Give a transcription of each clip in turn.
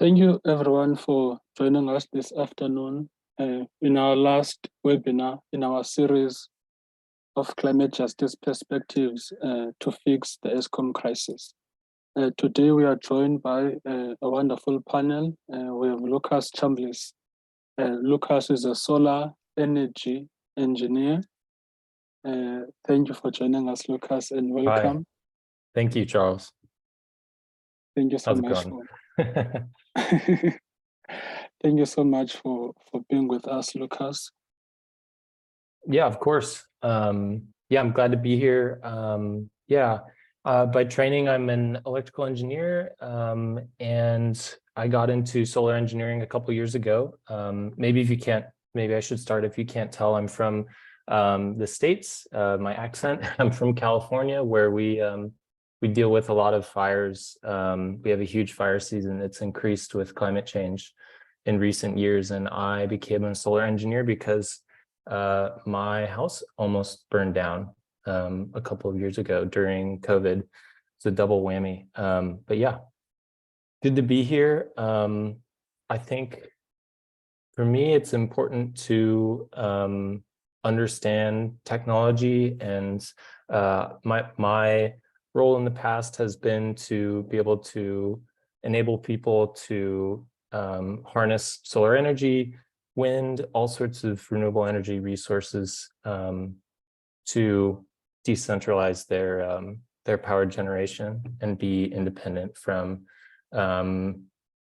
Thank you everyone for joining us this afternoon in our last webinar in our series of climate justice perspectives to fix the ESCOM crisis. Today we are joined by a wonderful panel. We have Lucas Chambliss. Lucas is a solar energy engineer. Thank you for joining us, Lucas, and welcome. Hi. Thank you, Charles. Thank you so much. Thank you so much for being with us, Lucas. Yeah, of course. Yeah, I'm glad to be here. By training, I'm an electrical engineer, and I got into solar engineering a couple years ago. Maybe I should start. If you can't tell, I'm from the States. My accent, I'm from California, where we deal with a lot of fires. We have a huge fire season. It's increased with climate change in recent years, and I became a solar engineer because my house almost burned down a couple of years ago during COVID. It's a double whammy. But yeah, good to be here. I think for me, it's important to understand technology, and my role in the past has been to be able to enable people to harness solar energy, wind, all sorts of renewable energy resources to decentralize their power generation and be independent from a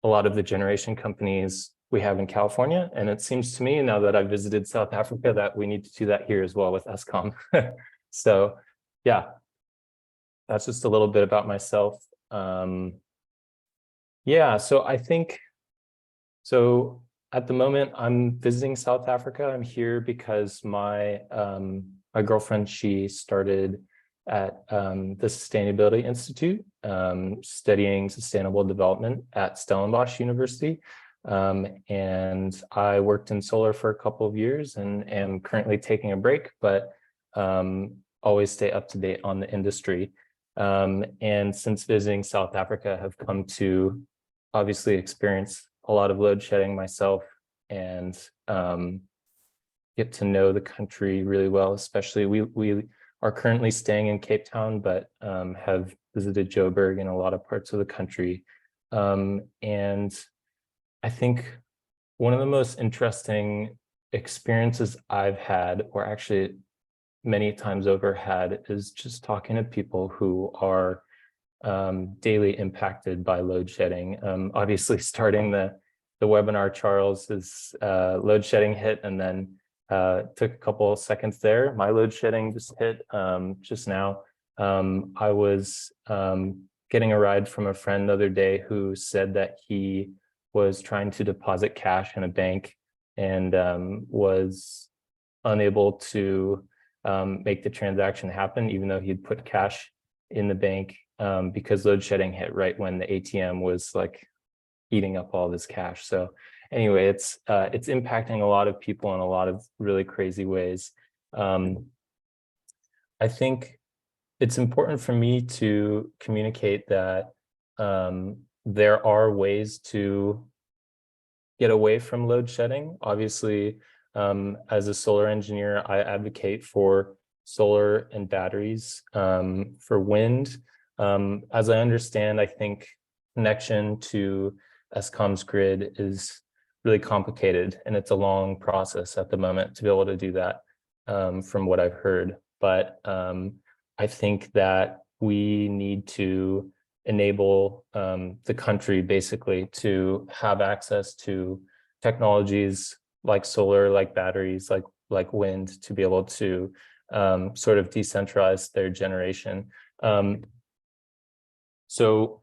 lot of the generation companies we have in California. And it seems to me, now that I've visited South Africa, that we need to do that here as well with ESCOM. So yeah, that's just a little bit about myself. Yeah, so I think, so at the moment I'm visiting South Africa. I'm here because my girlfriend, she started at the Sustainability Institute, studying sustainable development at Stellenbosch University. And I worked in solar for a couple of years and am currently taking a break, but always stay up to date on the industry. And since visiting South Africa, have come to obviously experience a lot of load shedding myself, and get to know the country really well. Especially we are currently staying in Cape Town, but have visited Joburg and a lot of parts of the country. And I think one of the most interesting experiences I've had, or actually many times over had, is just talking to people who are daily impacted by load shedding. Obviously, starting the webinar, Charles's load shedding hit, and then took a couple of seconds there. My load shedding just hit just now. I was getting a ride from a friend the other day who said that he was trying to deposit cash in a bank and was unable to make the transaction happen, even though he'd put cash in the bank, because load shedding hit right when the ATM was like eating up all this cash. So anyway, it's impacting a lot of people in a lot of really crazy ways. I think it's important for me to communicate that there are ways to get away from load shedding. Obviously, as a solar engineer, I advocate for solar and batteries. For wind, as I understand, I think connection to ESCOM's grid is really complicated, and it's a long process at the moment to be able to do that, from what I've heard. But I think that we need to enable the country basically to have access to technologies like solar, like batteries, like wind, to be able to sort of decentralize their generation. So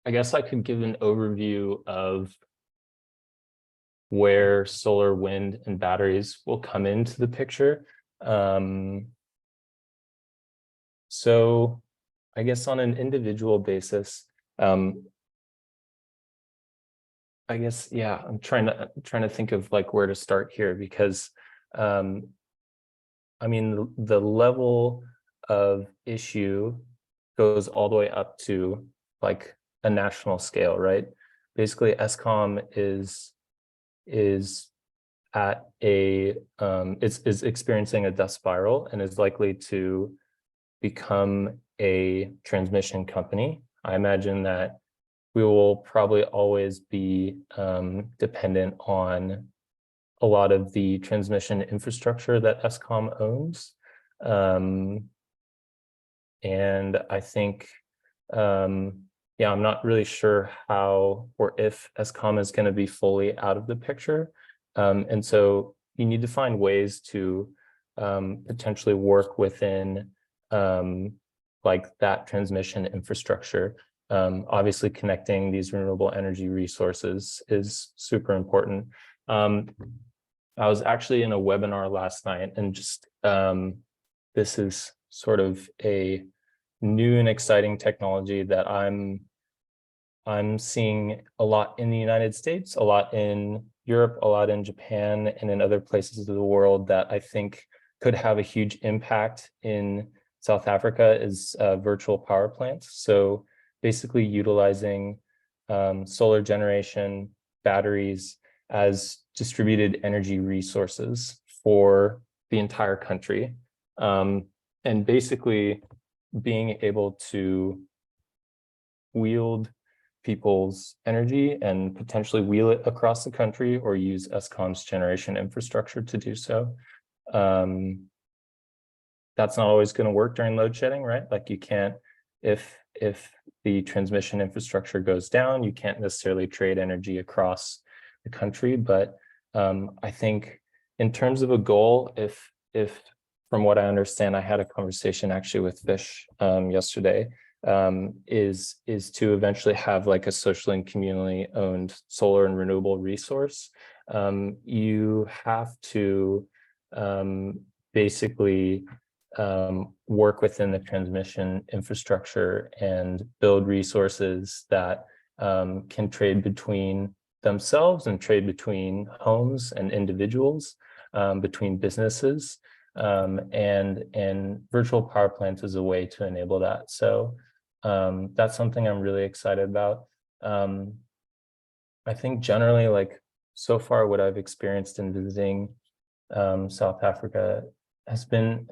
I guess I could give an overview of where solar, wind, and batteries will come into the picture. So I guess on an individual basis, I guess, yeah, I'm trying to think of like where to start here, because I mean, the level of issue goes all the way up to like a national scale, right? basically Eskom is at a is experiencing a dust spiral and is likely to become a transmission company. I imagine that we will probably always be dependent on a lot of the transmission infrastructure that Eskom owns. And I think, yeah, I'm not really sure how or if Eskom is going to be fully out of the picture. And so you need to find ways to potentially work within like that transmission infrastructure. Obviously, connecting these renewable energy resources is super important. I was actually in a webinar last night, and just this is sort of a new and exciting technology that I'm seeing a lot in the United States, a lot in Europe, a lot in Japan, and in other places of the world that I think could have a huge impact in South Africa is virtual power plants. So basically utilizing solar generation, batteries as distributed energy resources for the entire country. And basically being able to wield people's energy and potentially wheel it across the country or use Eskom's generation infrastructure to do so. That's not always going to work during load shedding, right? Like you can't, if the transmission infrastructure goes down, you can't necessarily trade energy across the country. But I think in terms of a goal, if from what I understand, I had a conversation actually with Fish yesterday, is to eventually have like a socially and communally owned solar and renewable resource. You have to basically work within the transmission infrastructure and build resources that can trade between themselves and trade between homes and individuals, between businesses, and virtual power plants is a way to enable that. So that's something I'm really excited about. I think generally, like so far what I've experienced in visiting South Africa has been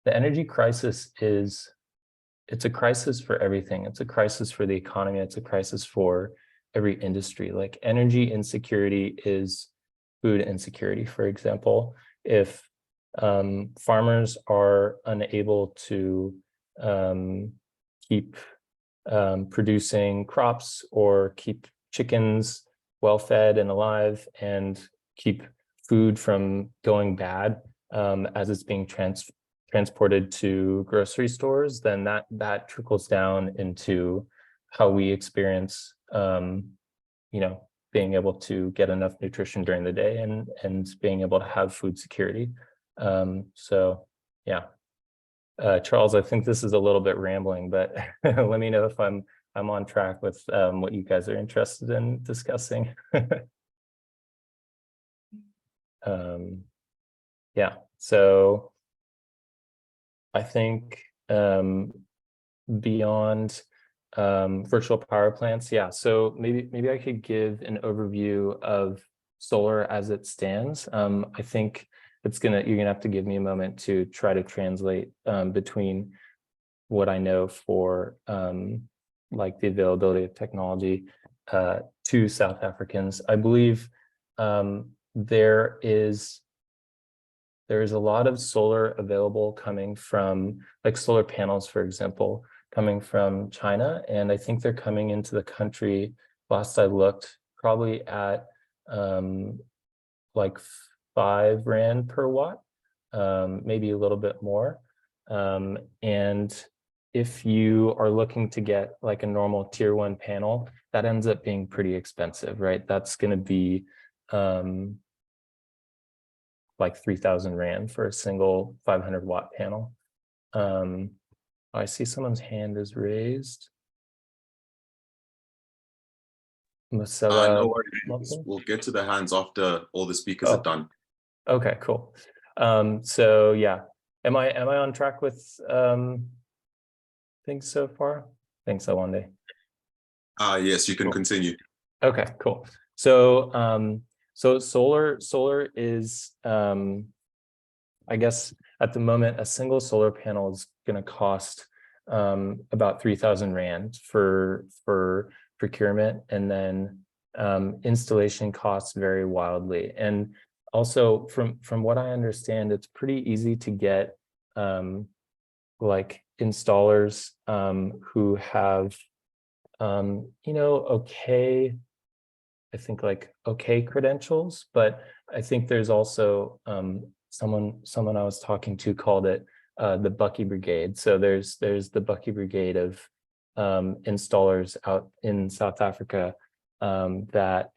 the energy crisis it's a crisis for everything. It's a crisis for the economy. It's a crisis for every industry. Like energy insecurity is food insecurity, for example. If farmers are unable to keep producing crops or keep chickens well fed and alive and keep food from going bad as it's being transported to grocery stores, then that trickles down into how we experience being able to get enough nutrition during the day and being able to have food security. So yeah. Charles, I think this is a little bit rambling, but let me know if I'm on track with what you guys are interested in discussing. Yeah, so I think beyond virtual power plants, yeah, so maybe I could give an overview of solar as it stands. I think you're gonna have to give me a moment to try to translate between what I know for like the availability of technology to South Africans. I believe there is a lot of solar available coming from, like solar panels, for example, coming from China. And I think they're coming into the country, last I looked, probably at like 5 Rand per watt, maybe a little bit more. And if you are looking to get like a normal tier 1 panel, that ends up being pretty expensive, right? That's going to be like 3,000 Rand for a single 500 watt panel. I see someone's hand is raised. No worries. We'll get to the hands after all the speakers are done. Okay, cool. So yeah, am I on track with things so far? Thanks, Awande. Yes, you can continue. Okay, cool. So so solar is I guess at the moment a single solar panel is going to cost about 3,000 Rand for procurement, and then installation costs vary wildly. And also from what I understand, it's pretty easy to get like installers who have okay, I think like okay credentials, but I think there's also someone I was talking to called it the Bucky Brigade. So there's the Bucky Brigade of installers out in South Africa that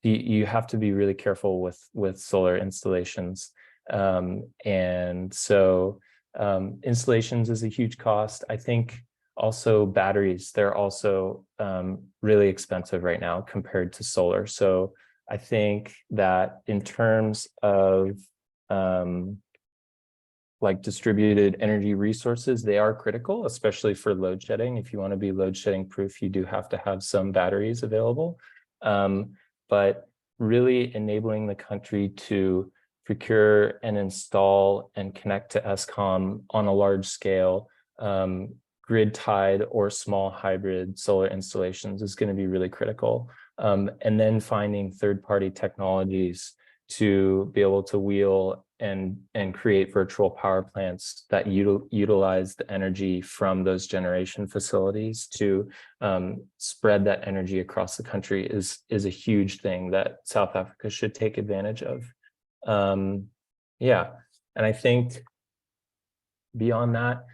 you have to be really careful with solar installations. And so installations is a huge cost. I think also batteries, they're also really expensive right now compared to solar. So I think that in terms of like distributed energy resources, they are critical, especially for load shedding. If you want to be load shedding proof, you do have to have some batteries available. But really enabling the country to procure and install and connect to Eskom on a large scale, grid tied or small hybrid solar installations is going to be really critical. And then finding third-party technologies to be able to wheel and create virtual power plants that utilize the energy from those generation facilities to spread that energy across the country is a huge thing that South Africa should take advantage of. Yeah, and I think beyond that,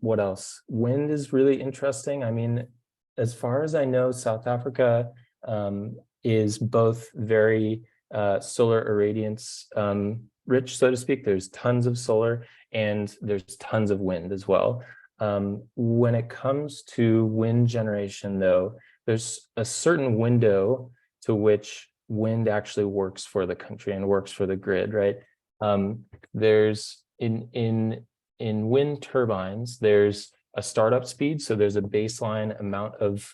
what else? Wind is really interesting. I mean, as far as I know, South Africa is both very solar irradiance rich, so to speak. There's tons of solar and there's tons of wind as well. When it comes to wind generation, though, there's a certain window to which wind actually works for the country and works for the grid, right? There's in wind turbines, there's a startup speed. So there's a baseline amount of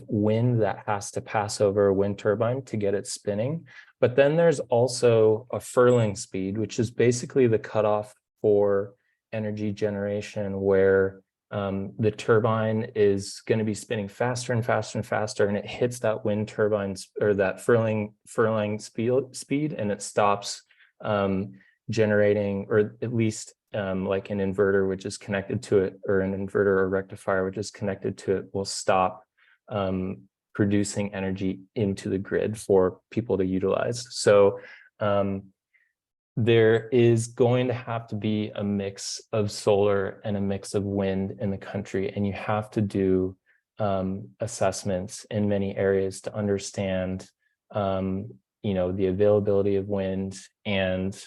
wind that has to pass over a wind turbine to get it spinning. But then there's also a furling speed, which is basically the cutoff for energy generation, where the turbine is going to be spinning faster and faster and faster, and it hits that wind turbines or that furling speed, and it stops generating, or at least like an inverter which is connected to it, or an inverter or rectifier which is connected to it, will stop producing energy into the grid for people to utilize. So there is going to have to be a mix of solar and a mix of wind in the country, and you have to do assessments in many areas to understand the availability of wind and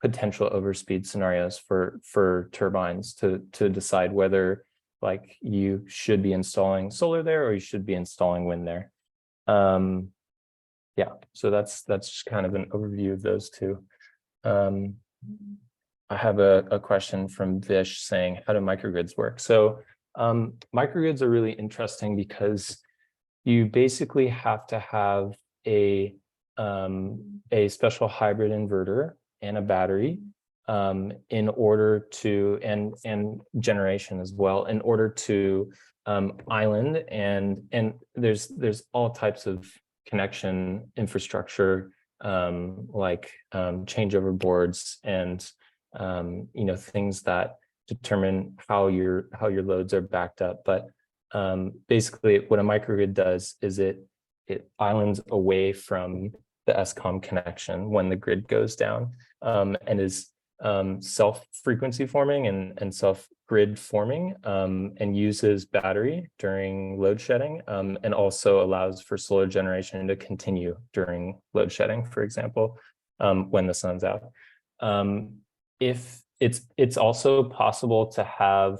potential overspeed scenarios for turbines to decide whether like you should be installing solar there or you should be installing wind there. Yeah, so that's just kind of an overview of those two. I have a question from Vish saying, how do microgrids work? So microgrids are really interesting because you basically have to have a special hybrid inverter and a battery in order to, and generation as well, in order to island, and there's all types of connection infrastructure like changeover boards and things that determine how your loads are backed up. But basically what a microgrid does is it islands away from the Eskom connection when the grid goes down, and is self-frequency forming and self-grid forming, and uses battery during load shedding, and also allows for solar generation to continue during load shedding, for example, when the sun's out. If it's also possible to have,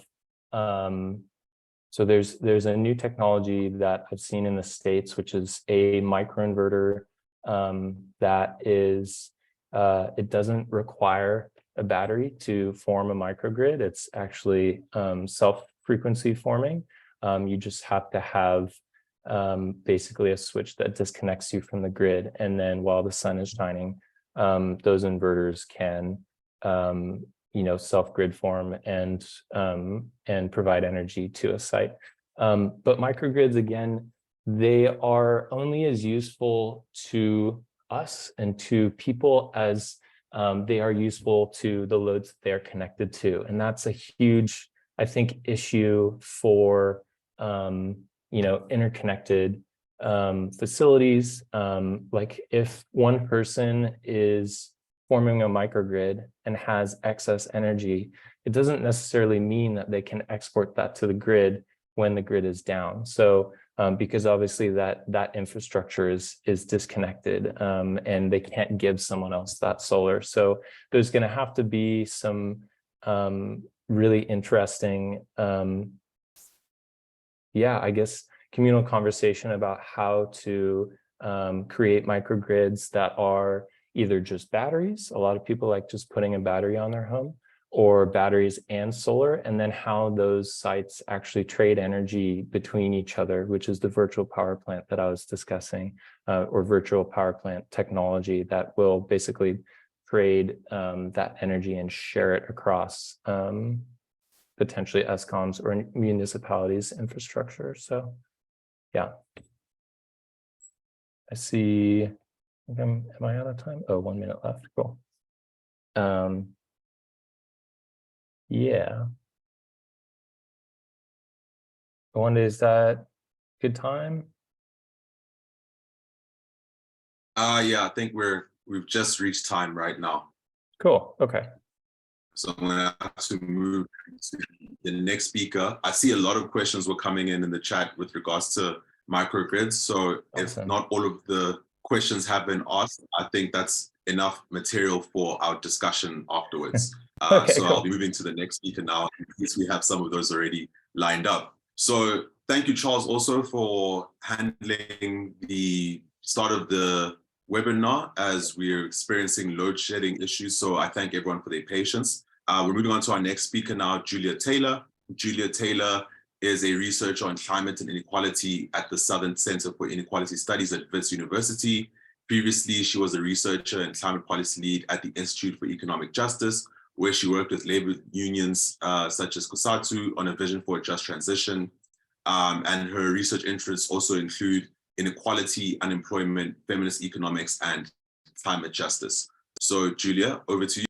so there's a new technology that I've seen in the States, which is a microinverter that is, it doesn't require a battery to form a microgrid. It's actually self-frequency forming. You just have to have basically a switch that disconnects you from the grid. And then while the sun is shining, those inverters can, self-grid form and provide energy to a site. But microgrids, again, they are only as useful to us and to people as they are useful to the loads that they are connected to. And that's a huge, I think, issue for, interconnected facilities. Like if one person is forming a microgrid and has excess energy, it doesn't necessarily mean that they can export that to the grid when the grid is down. So because obviously that infrastructure is disconnected, and they can't give someone else that solar. So there's going to have to be some really interesting, I guess, communal conversation about how to create microgrids that are either just batteries. A lot of people like just putting a battery on their home, or batteries and solar, and then how those sites actually trade energy between each other, which is the virtual power plant that I was discussing, or virtual power plant technology that will basically trade that energy and share it across potentially ESCOMs or municipalities' infrastructure. So, yeah. I see, am I out of time? Oh, 1 minute left, cool. Yeah. I wonder, is that good time? Yeah, I think we've just reached time right now. Cool, okay. So I'm gonna have to move to the next speaker. I see a lot of questions were coming in the chat with regards to microgrids. So if not all of the questions have been asked, I think that's enough material for our discussion afterwards. Okay, so cool. I'll be moving to the next speaker now, since we have some of those already lined up. So thank you, Charles, also for handling the start of the webinar as we're experiencing load shedding issues. So I thank everyone for their patience. We're moving on to our next speaker now, Julia Taylor. Julia Taylor is a researcher on climate and inequality at the Southern Center for Inequality Studies at Wits University. Previously, she was a researcher and climate policy lead at the Institute for Economic Justice, where she worked with labor unions such as COSATU on a vision for a just transition. And her research interests also include inequality, unemployment, feminist economics, and climate justice. So Julia, over to you.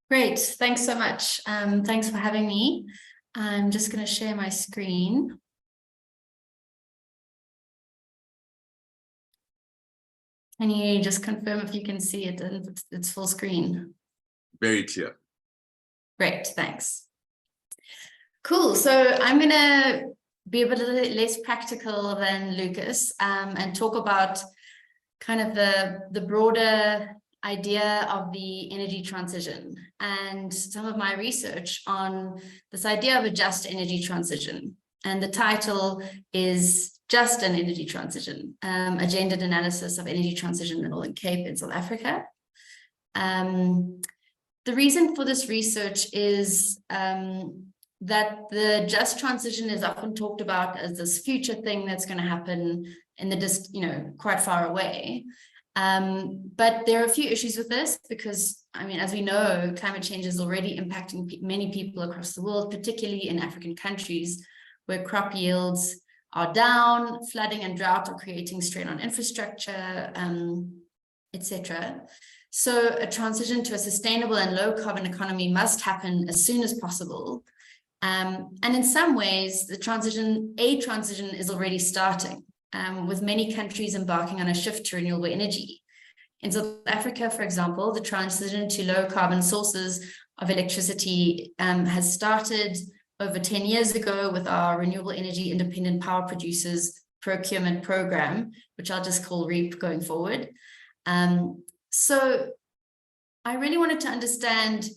Great, thanks so much. Thanks for having me. I'm just going to share my screen. Can you just confirm if you can see it and it's full screen? Very clear. Great, thanks. Cool, so I'm going to be a bit less practical than Lucas and talk about kind of the broader idea of the energy transition and some of my research on this idea of a just energy transition. And the title is Just an Energy Transition, a gendered analysis of energy transition in the Northern Cape in South Africa. The reason for this research is that the just transition is often talked about as this future thing that's going to happen in the quite far away. But there are a few issues with this because, as we know, climate change is already impacting many people across the world, particularly in African countries where crop yields are down, flooding and drought are creating strain on infrastructure, etc. So a transition to a sustainable and low carbon economy must happen as soon as possible. And in some ways, a transition is already starting, with many countries embarking on a shift to renewable energy. In South Africa, for example, the transition to low carbon sources of electricity has started over 10 years ago with our Renewable Energy Independent Power Producers Procurement Program, which I'll just call REAP going forward. So I really wanted to understand,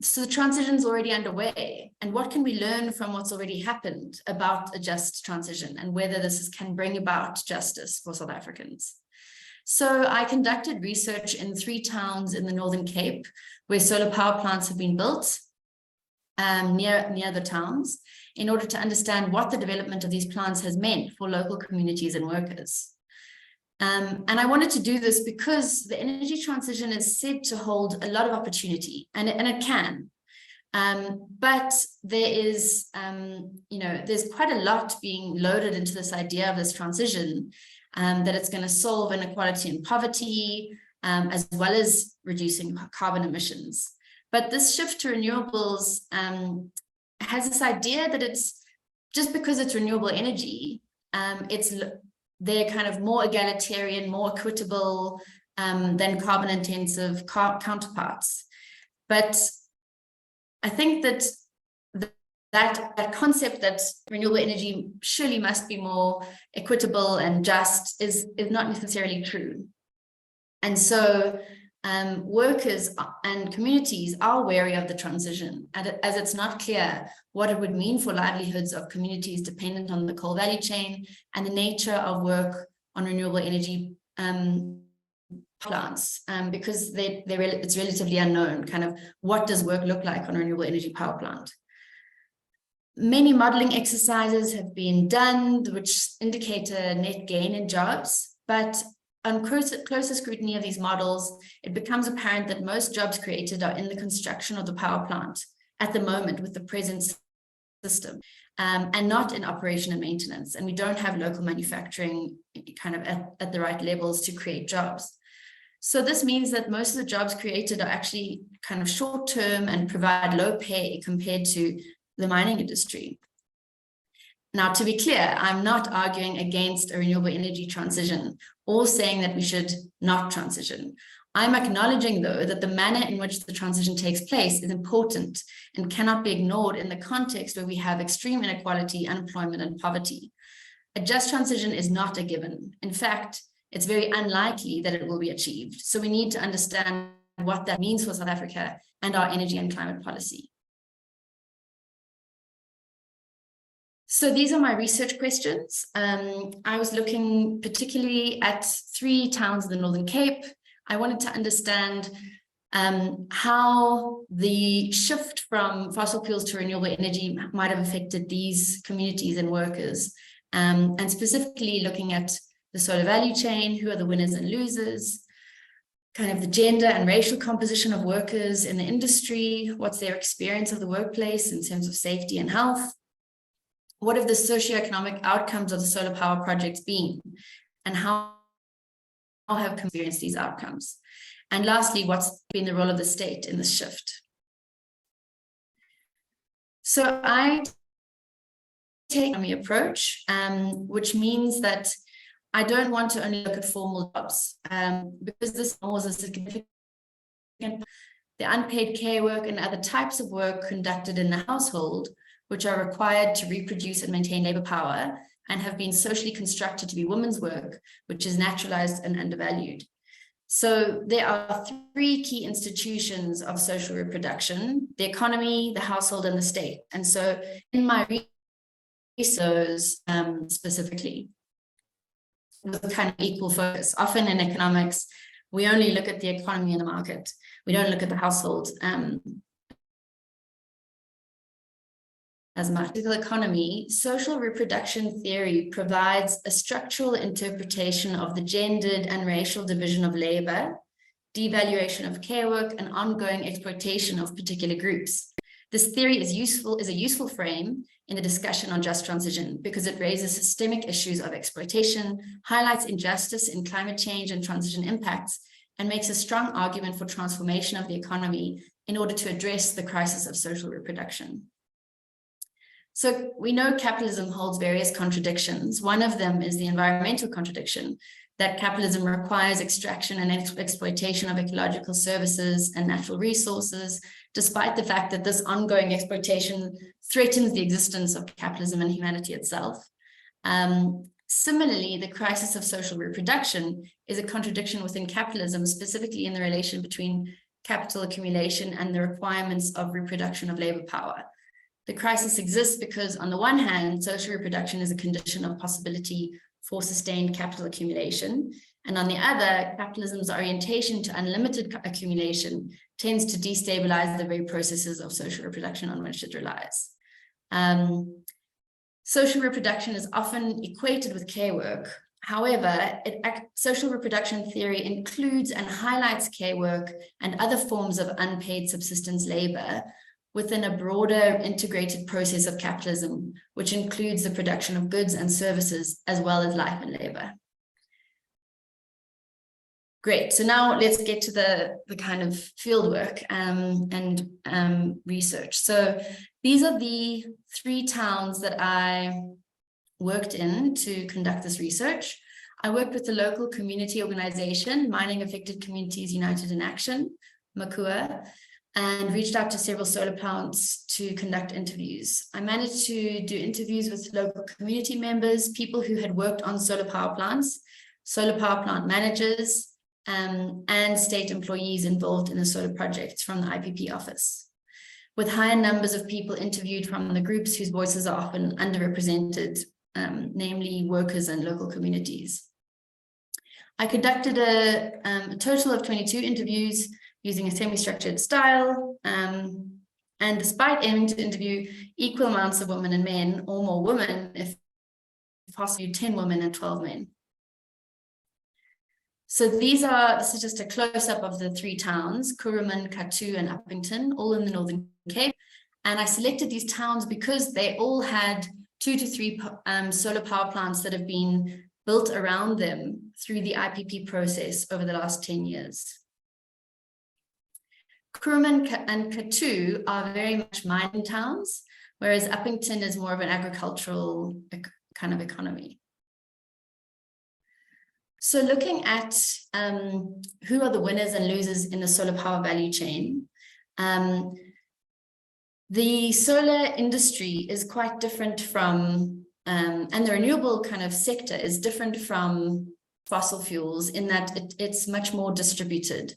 so the transition is already underway, and what can we learn from what's already happened about a just transition and whether this can bring about justice for South Africans. So I conducted research in 3 towns in the Northern Cape where solar power plants have been built near the towns, in order to understand what the development of these plants has meant for local communities and workers. And I wanted to do this because the energy transition is said to hold a lot of opportunity, and it can. But there is, there's quite a lot being loaded into this idea of this transition, that it's going to solve inequality and poverty, as well as reducing carbon emissions. But this shift to renewables has this idea that it's just because it's renewable energy, they're kind of more egalitarian, more equitable than carbon intensive counterparts. But I think that that concept that renewable energy surely must be more equitable and just is not necessarily true. And so workers and communities are wary of the transition, as it's not clear what it would mean for livelihoods of communities dependent on the coal value chain and the nature of work on renewable energy plants, because it's relatively unknown, kind of what does work look like on a renewable energy power plant. Many modeling exercises have been done which indicate a net gain in jobs, but on closer scrutiny of these models, it becomes apparent that most jobs created are in the construction of the power plant at the moment with the present system, and not in operation and maintenance. And we don't have local manufacturing kind of at the right levels to create jobs. So this means that most of the jobs created are actually kind of short-term and provide low pay compared to the mining industry. Now, to be clear, I'm not arguing against a renewable energy transition or saying that we should not transition. I'm acknowledging, though, that the manner in which the transition takes place is important and cannot be ignored in the context where we have extreme inequality, unemployment, and poverty. A just transition is not a given. In fact, it's very unlikely that it will be achieved. So we need to understand what that means for South Africa and our energy and climate policy. So these are my research questions. I was looking particularly at 3 towns in the Northern Cape. I wanted to understand how the shift from fossil fuels to renewable energy might have affected these communities and workers, and specifically looking at the solar value chain, who are the winners and losers, kind of the gender and racial composition of workers in the industry, what's their experience of the workplace in terms of safety and health, what have the socioeconomic outcomes of the solar power projects been, and how have experienced these outcomes? And lastly, what's been the role of the state in this shift? So I take the approach, which means that I don't want to only look at formal jobs, because this was a significant, the unpaid care work and other types of work conducted in the household, which are required to reproduce and maintain labor power and have been socially constructed to be women's work, which is naturalized and undervalued. So there are 3 key institutions of social reproduction: the economy, the household, and the state. And so in my research, specifically, with kind of equal focus. Often in economics, we only look at the economy and the market. We don't look at the household as much. In the economy, social reproduction theory provides a structural interpretation of the gendered and racial division of labor, devaluation of care work, and ongoing exploitation of particular groups. This theory is a useful frame in the discussion on just transition because it raises systemic issues of exploitation, highlights injustice in climate change and transition impacts, and makes a strong argument for transformation of the economy in order to address the crisis of social reproduction. So we know capitalism holds various contradictions. One of them is the environmental contradiction, that capitalism requires extraction and exploitation of ecological services and natural resources, despite the fact that this ongoing exploitation threatens the existence of capitalism and humanity itself. Similarly, the crisis of social reproduction is a contradiction within capitalism, specifically in the relation between capital accumulation and the requirements of reproduction of labor power. The crisis exists because, on the one hand, social reproduction is a condition of possibility for sustained capital accumulation, And on the other, capitalism's orientation to unlimited accumulation tends to destabilize the very processes of social reproduction on which it relies. Social reproduction is often equated with care work. However, social reproduction theory includes and highlights care work and other forms of unpaid subsistence labor within a broader integrated process of capitalism, which includes the production of goods and services as well as life and labor. Great, so now let's get to the kind of fieldwork and research. So these are the 3 towns that I worked in to conduct this research. I worked with the local community organization, Mining Affected Communities United in Action, MACUA, and reached out to several solar plants to conduct interviews. I managed to do interviews with local community members, people who had worked on solar power plants, solar power plant managers, and state employees involved in the solar projects from the IPP office, with higher numbers of people interviewed from the groups whose voices are often underrepresented, namely workers and local communities. I conducted a total of 22 interviews using a semi-structured style, and despite aiming to interview equal amounts of women and men, or more women, if possible, 10 women and 12 men. So this is just a close-up of the 3 towns, Kuruman, Kathu, and Uppington, all in the Northern Cape. And I selected these towns because they all had 2 to 3 solar power plants that have been built around them through the IPP process over the last 10 years. Kuruman and Kathu are very much mining towns, whereas Uppington is more of an agricultural kind of economy. So looking at who are the winners and losers in the solar power value chain, the solar industry is quite different from, and the renewable kind of sector is different from fossil fuels in that it's much more distributed.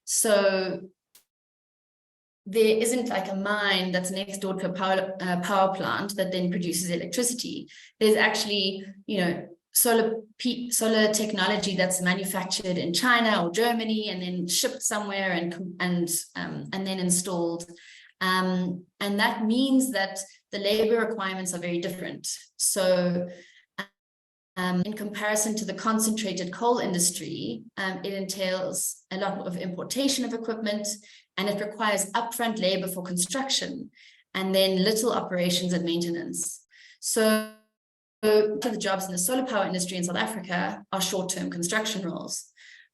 So there isn't like a mine that's next door to a power plant that then produces electricity. There's actually, solar technology that's manufactured in China or Germany and then shipped somewhere and then installed. And that means that the labor requirements are very different. So in comparison to the concentrated coal industry, it entails a lot of importation of equipment, and it requires upfront labor for construction and then little operations and maintenance. So the jobs in the solar power industry in South Africa are short-term construction roles.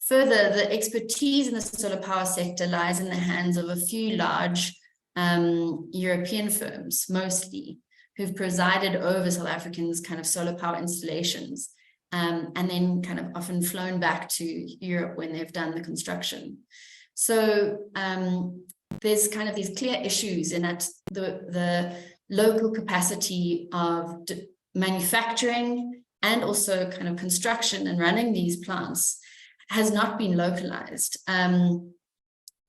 Further, the expertise in the solar power sector lies in the hands of a few large European firms, mostly, who've presided over South Africans' kind of solar power installations, and then kind of often flown back to Europe when they've done the construction. So there's kind of these clear issues in that the local capacity of manufacturing and also kind of construction and running these plants has not been localized. And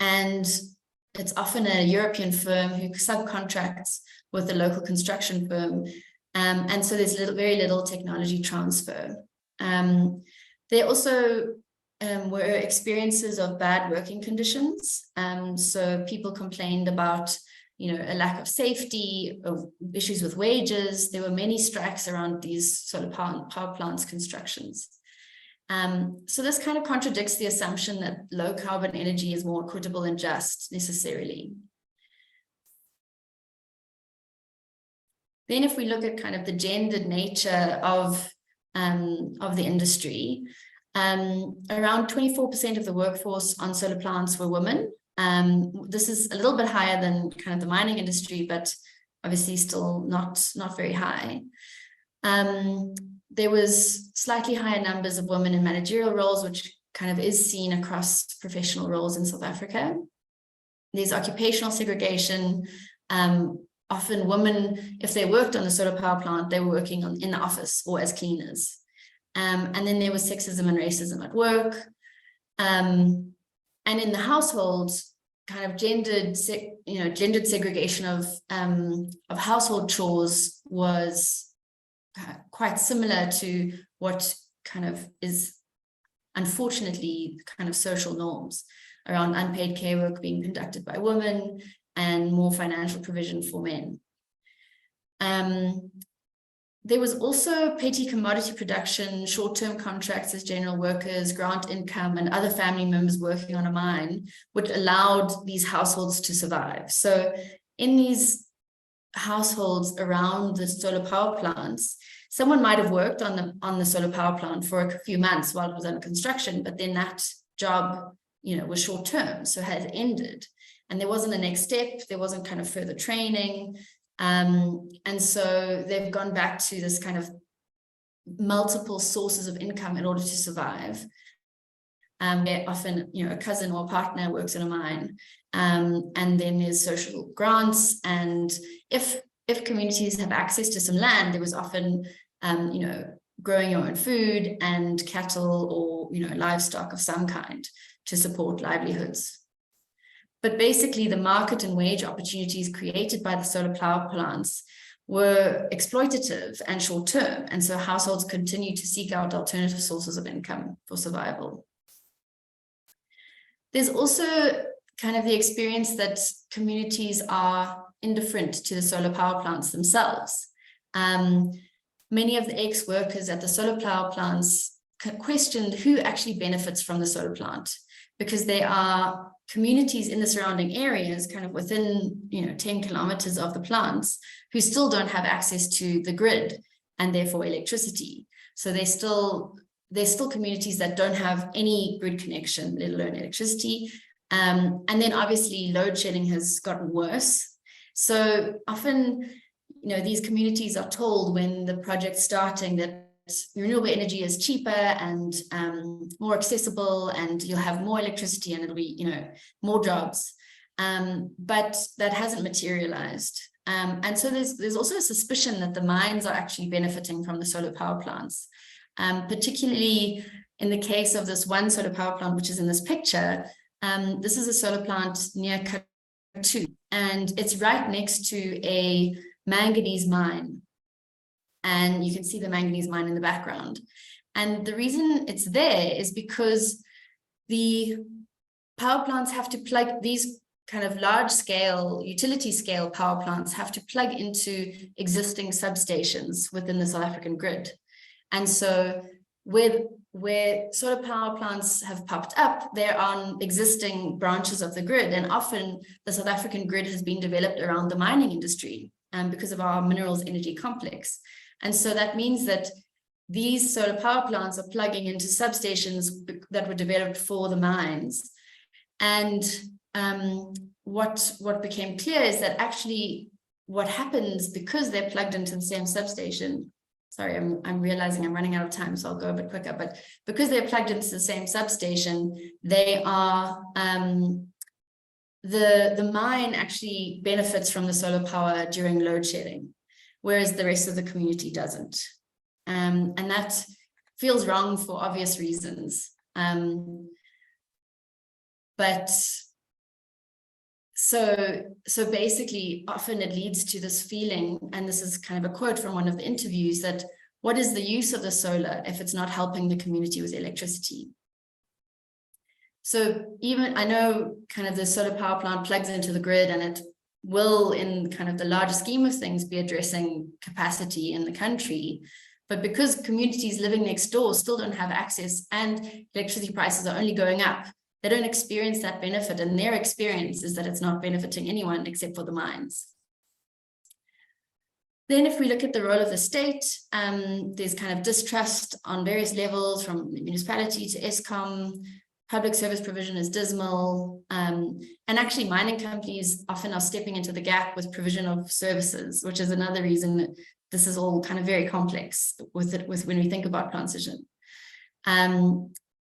it's often a European firm who subcontracts with a local construction firm. And so there's very little technology transfer. There also were experiences of bad working conditions. So people complained about a lack of safety, of issues with wages. There were many strikes around these solar power plants constructions. So this kind of contradicts the assumption that low carbon energy is more equitable and just necessarily. Then if we look at kind of the gendered nature of the industry, around 24% of the workforce on solar plants were women. This is a little bit higher than kind of the mining industry, but obviously still not very high. There was slightly higher numbers of women in managerial roles, which kind of is seen across professional roles in South Africa. There's occupational segregation. Often women, if they worked on the solar power plant, they were working in the office or as cleaners. And then there was sexism and racism at work. And in the household, kind of gendered segregation of household chores was quite similar to what kind of is unfortunately kind of social norms around unpaid care work being conducted by women and more financial provision for men. There was also petty commodity production, short-term contracts as general workers, grant income, and other family members working on a mine, which allowed these households to survive. So in these households around the solar power plants, someone might have worked on the solar power plant for a few months while it was under construction, but then that job, was short-term, so has ended. And there wasn't a next step, there wasn't kind of further training. And so they've gone back to this kind of multiple sources of income in order to survive. Where often, a cousin or partner works in a mine, and then there's social grants. And if communities have access to some land, there was often, growing your own food and cattle or, livestock of some kind to support livelihoods. But basically, the market and wage opportunities created by the solar power plants were exploitative and short-term. And so households continue to seek out alternative sources of income for survival. There's also kind of the experience that communities are indifferent to the solar power plants themselves. Many of the ex-workers at the solar power plants questioned who actually benefits from the solar plant, because there are communities in the surrounding areas, kind of within 10 kilometers of the plants, who still don't have access to the grid and therefore electricity. So there's still communities that don't have any grid connection, let alone electricity. And then obviously load shedding has gotten worse. So often, these communities are told when the project's starting that renewable energy is cheaper and more accessible, and you'll have more electricity and it'll be, more jobs. But that hasn't materialized. And so there's also a suspicion that the mines are actually benefiting from the solar power plants. Particularly in the case of this one solar power plant, which is in this picture. This is a solar plant near Katu, and it's right next to a manganese mine. And you can see the manganese mine in the background. And the reason it's there is because the power plants have to plug, these kind of large scale, utility scale power plants have to plug into existing substations within the South African grid. And so where solar power plants have popped up, they're on existing branches of the grid. And often the South African grid has been developed around the mining industry because of our minerals energy complex. And so that means that these solar power plants are plugging into substations that were developed for the mines. And what became clear is that actually what happens, because they're plugged into the same substation, sorry, I'm realizing I'm running out of time, so I'll go a bit quicker, but because they're plugged into the same substation, they are, the mine actually benefits from the solar power during load shedding, whereas the rest of the community doesn't. And that feels wrong for obvious reasons. But so basically, often it leads to this feeling, and this is kind of a quote from one of the interviews, that what is the use of the solar if it's not helping the community with electricity? So even, I know kind of the solar power plant plugs into the grid, and it will, in kind of the larger scheme of things, be addressing capacity in the country. But because communities living next door still don't have access and electricity prices are only going up, they don't experience that benefit, and their experience is that it's not benefiting anyone except for the mines. Then if we look at the role of the state, there's kind of distrust on various levels, from the municipality to Eskom. Public service provision is dismal, and actually mining companies often are stepping into the gap with provision of services, which is another reason that this is all kind of very complex with when we think about transition.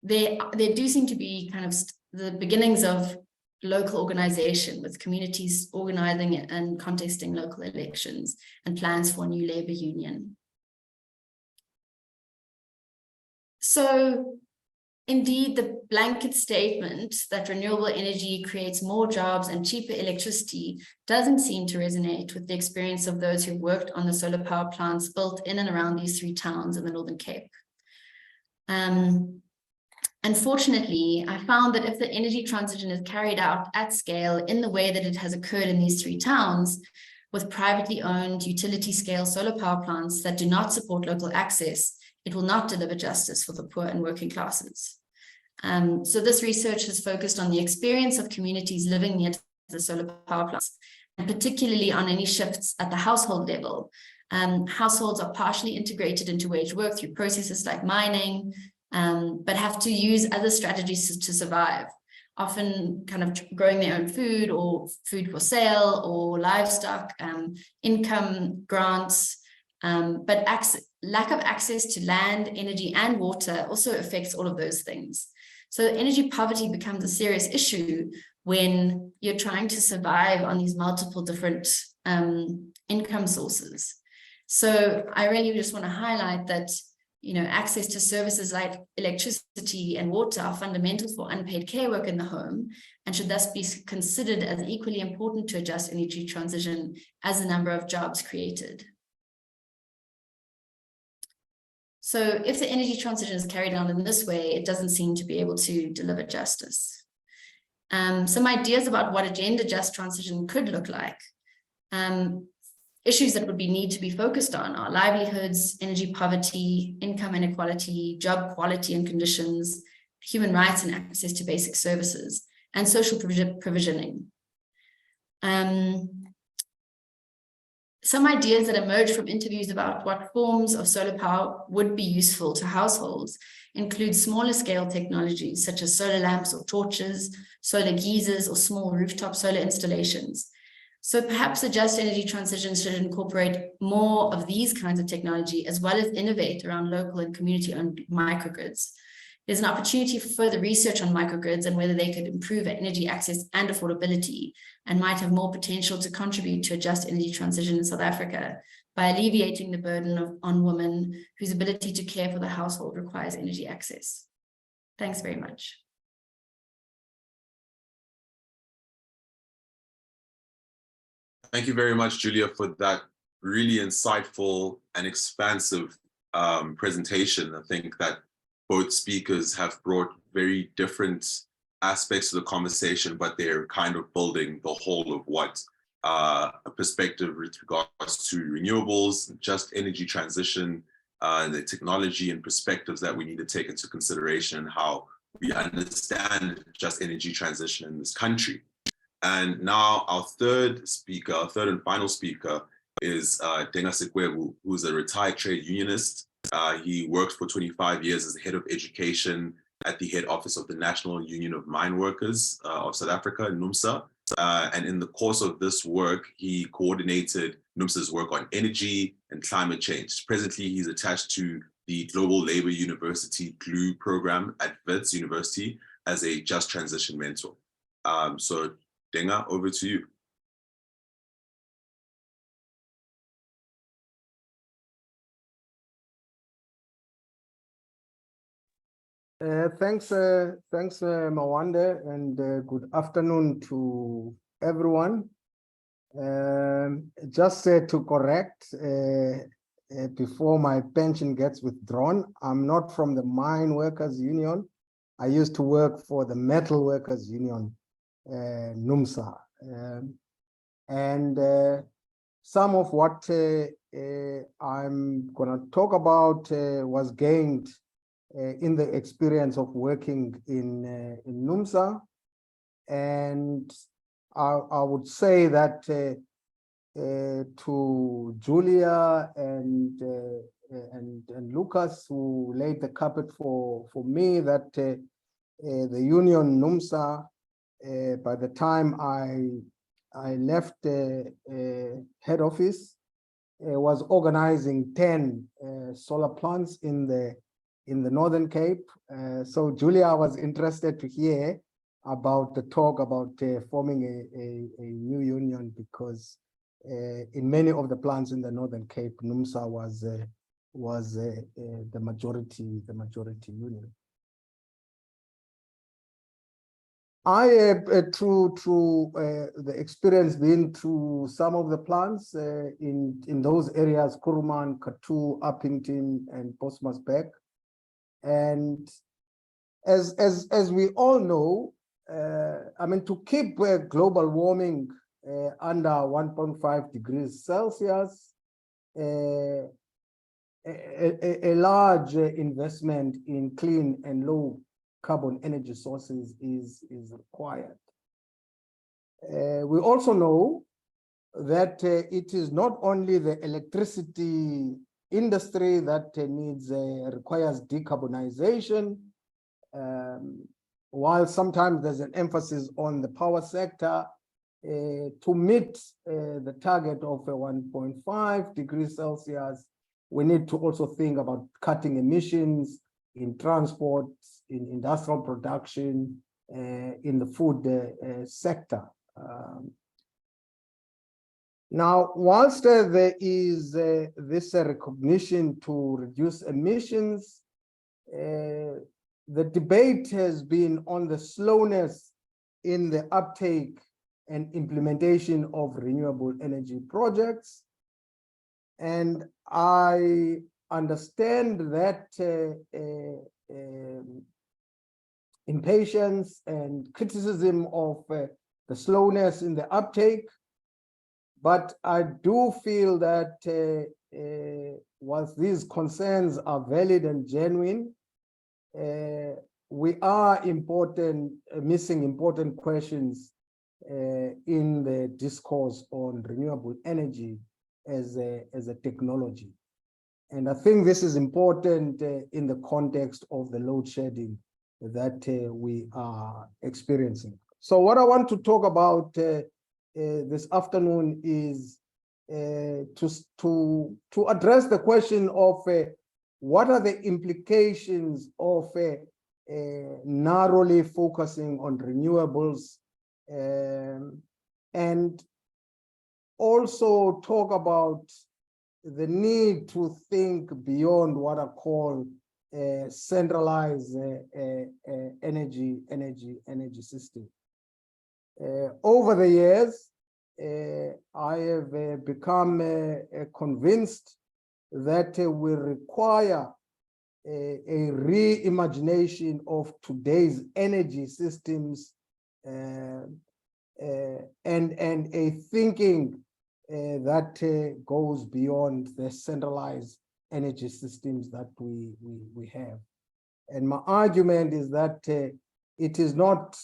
There do seem to be kind of the beginnings of local organization, with communities organizing and contesting local elections and plans for a new labor union. So indeed, the blanket statement that renewable energy creates more jobs and cheaper electricity doesn't seem to resonate with the experience of those who worked on the solar power plants built in and around these three towns in the Northern Cape. Unfortunately, I found that if the energy transition is carried out at scale in the way that it has occurred in these 3 towns, with privately owned utility scale solar power plants that do not support local access, it will not deliver justice for the poor and working classes. So this research has focused on the experience of communities living near to the solar power plants, and particularly on any shifts at the household level. Households are partially integrated into wage work through processes like mining, but have to use other strategies to survive, often kind of growing their own food or food for sale or livestock, income grants, but lack of access to land, energy, and water also affects all of those things. So energy poverty becomes a serious issue when you're trying to survive on these multiple different income sources. So I really just want to highlight that, you know, access to services like electricity and water are fundamental for unpaid care work in the home, and should thus be considered as equally important to a just energy transition as the number of jobs created. So if the energy transition is carried on in this way, it doesn't seem to be able to deliver justice. Some ideas about what a gender just transition could look like. Issues that would need to be focused on are livelihoods, energy poverty, income inequality, job quality and conditions, human rights and access to basic services, and social provisioning. Some ideas that emerge from interviews about what forms of solar power would be useful to households include smaller scale technologies such as solar lamps or torches, solar geysers, or small rooftop solar installations. So perhaps a just energy transition should incorporate more of these kinds of technology, as well as innovate around local and community-owned microgrids. There's an opportunity for further research on microgrids and whether they could improve energy access and affordability, and might have more potential to contribute to a just energy transition in South Africa by alleviating the burden on women whose ability to care for the household requires energy access. Thanks very much. Thank you very much, Julia, for that really insightful and expansive presentation. I think that both speakers have brought very different aspects of the conversation, but they're kind of building the whole of what a perspective with regards to renewables, just energy transition, the technology and perspectives that we need to take into consideration, how we understand just energy transition in this country. And now our third and final speaker is Dinga Sikwebu, who's a retired trade unionist. He worked for 25 years as the head of education at the head office of the National Union of Mine Workers of South Africa, NUMSA. And in the course of this work, he coordinated NUMSA's work on energy and climate change. Presently, he's attached to the Global Labour University GLUE program at Wits University as a just transition mentor. So Dinga, over to you. Thanks, Mawande, and good afternoon to everyone. Just to correct, before my pension gets withdrawn, I'm not from the Mine Workers Union. I used to work for the Metal Workers Union, NUMSA. And some of what I'm going to talk about was gained in the experience of working in NUMSA. And I would say that to Julia and Lucas, who laid the carpet for me, that the union NUMSA, by the time I left the head office, was organizing 10 solar plants in the Northern Cape. So Julia was interested to hear about the talk about forming a new union, because in many of the plants in the Northern Cape, NUMSA was the majority union. I, through the experience being through some of the plants in those areas, Kuruman, Kathu, Uppington, and Bosmasbek, And as we all know, I mean, to keep global warming under 1.5 degrees Celsius, a large investment in clean and low carbon energy sources is required. We also know that it is not only the electricity industry that requires decarbonization, while sometimes there's an emphasis on the power sector. To meet the target of 1.5 degrees Celsius, we need to also think about cutting emissions in transport, in industrial production, in the food sector. Now, whilst there is this recognition to reduce emissions, the debate has been on the slowness in the uptake and implementation of renewable energy projects. And I understand that impatience and criticism of the slowness in the uptake, but I do feel that whilst these concerns are valid and genuine, we are missing important questions in the discourse on renewable energy as a technology. And I think this is important in the context of the load shedding that we are experiencing. So what I want to talk about this afternoon is to address the question of what are the implications of narrowly focusing on renewables, and also talk about the need to think beyond what I call centralized energy system. Over the years, I have become convinced that we require a reimagination of today's energy systems and a thinking that goes beyond the centralized energy systems that we have. And my argument is that it is not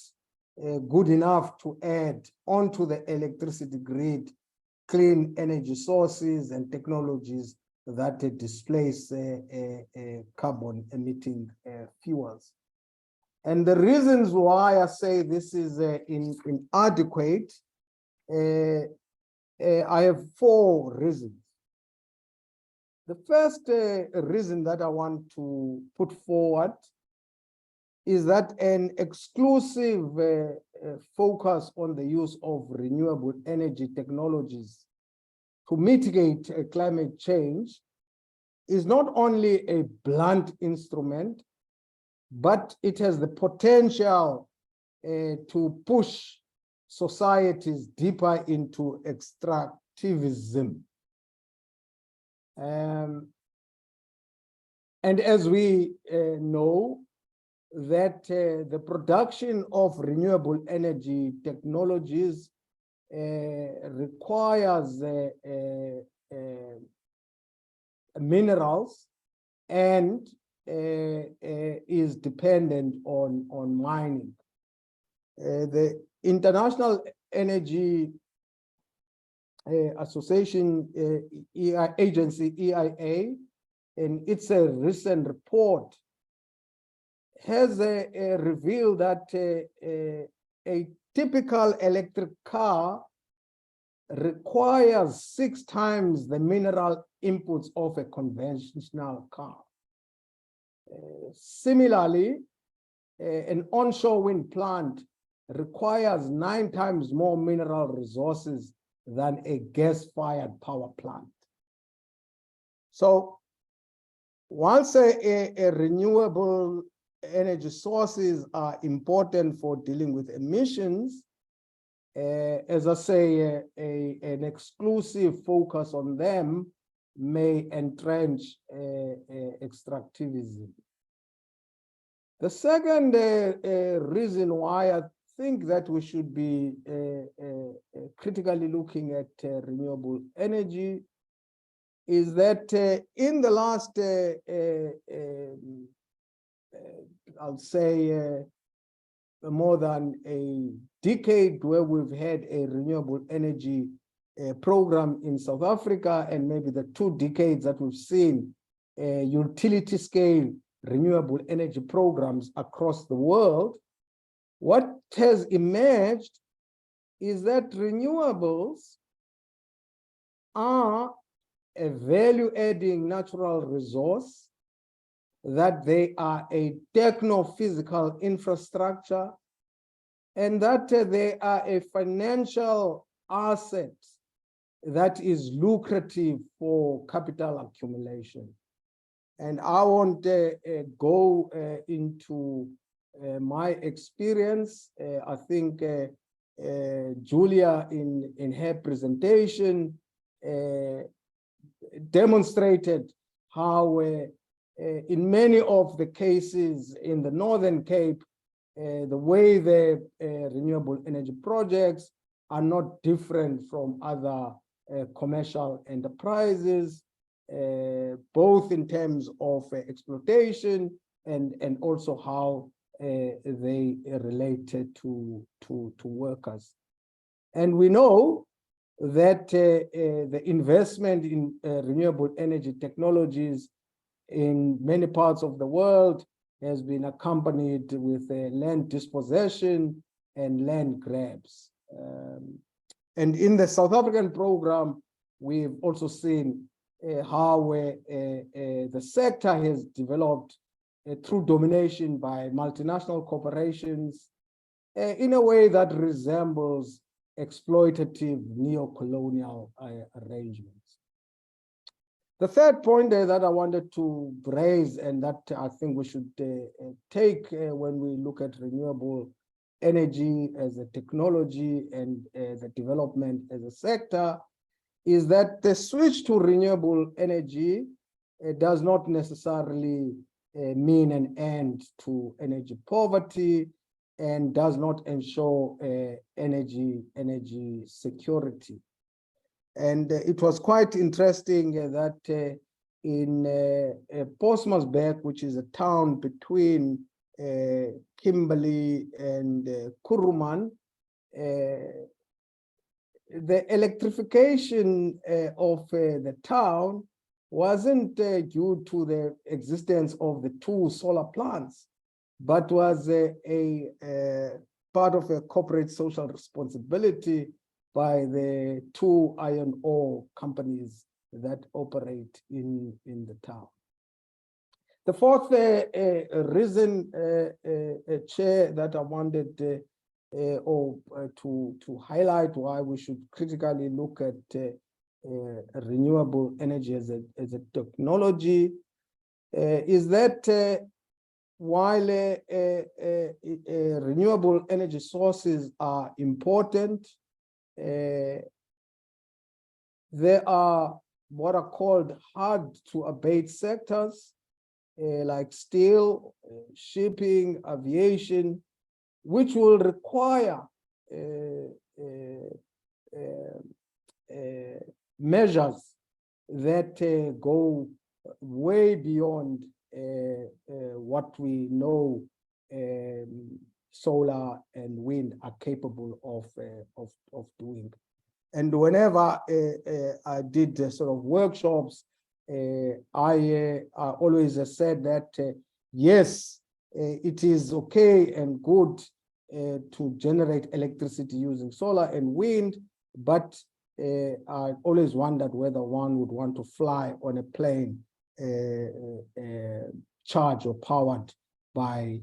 good enough to add onto the electricity grid clean energy sources and technologies that displace carbon emitting fuels. And the reasons why I say this is inadequate, I have 4 reasons. The first reason that I want to put forward is that an exclusive focus on the use of renewable energy technologies to mitigate climate change is not only a blunt instrument, but it has the potential to push societies deeper into extractivism. And as we know, that the production of renewable energy technologies requires minerals and is dependent on mining. The International Energy Association Agency, EIA, in its recent report has revealed that a typical electric car requires 6 times the mineral inputs of a conventional car. Similarly, an onshore wind plant requires 9 times more mineral resources than a gas-fired power plant. So, whilst a renewable energy sources are important for dealing with emissions, as I say, an exclusive focus on them may entrench extractivism. The second reason why I think that we should be critically looking at renewable energy is that in the last, I'll say, more than a decade where we've had a renewable energy program in South Africa, and maybe the 2 decades that we've seen utility scale renewable energy programs across the world, what has emerged is that renewables are a value-adding natural resource, that they are a techno-physical infrastructure, and that they are a financial asset that is lucrative for capital accumulation. And I won't go into my experience. I think Julia, in her presentation, demonstrated how in many of the cases in the Northern Cape, the way the renewable energy projects are not different from other commercial enterprises, both in terms of exploitation and also how they relate to workers. And we know that the investment in renewable energy technologies in many parts of the world has been accompanied with land dispossession and land grabs. And in the South African program, we've also seen how the sector has developed through domination by multinational corporations in a way that resembles exploitative neo-colonial arrangements. The third point that I wanted to raise, and that I think we should take when we look at renewable energy as a technology and the development as a sector, is that the switch to renewable energy does not necessarily mean an end to energy poverty and does not ensure energy security. And it was quite interesting that in Postmasburg, which is a town between Kimberley and Kuruman, the electrification of the town wasn't due to the existence of the 2 solar plants, but was a part of a corporate social responsibility by the 2 iron ore companies that operate in the town. The fourth reason, Chair, that I wanted to highlight why we should critically look at renewable energy as a technology is that while renewable energy sources are important, there are what are called hard to abate sectors like steel, shipping, aviation, which will require measures that go way beyond what we know solar and wind are capable of doing. And whenever I did sort of workshops, I always said that yes, it is okay and good to generate electricity using solar and wind, but I always wondered whether one would want to fly on a plane charged or powered by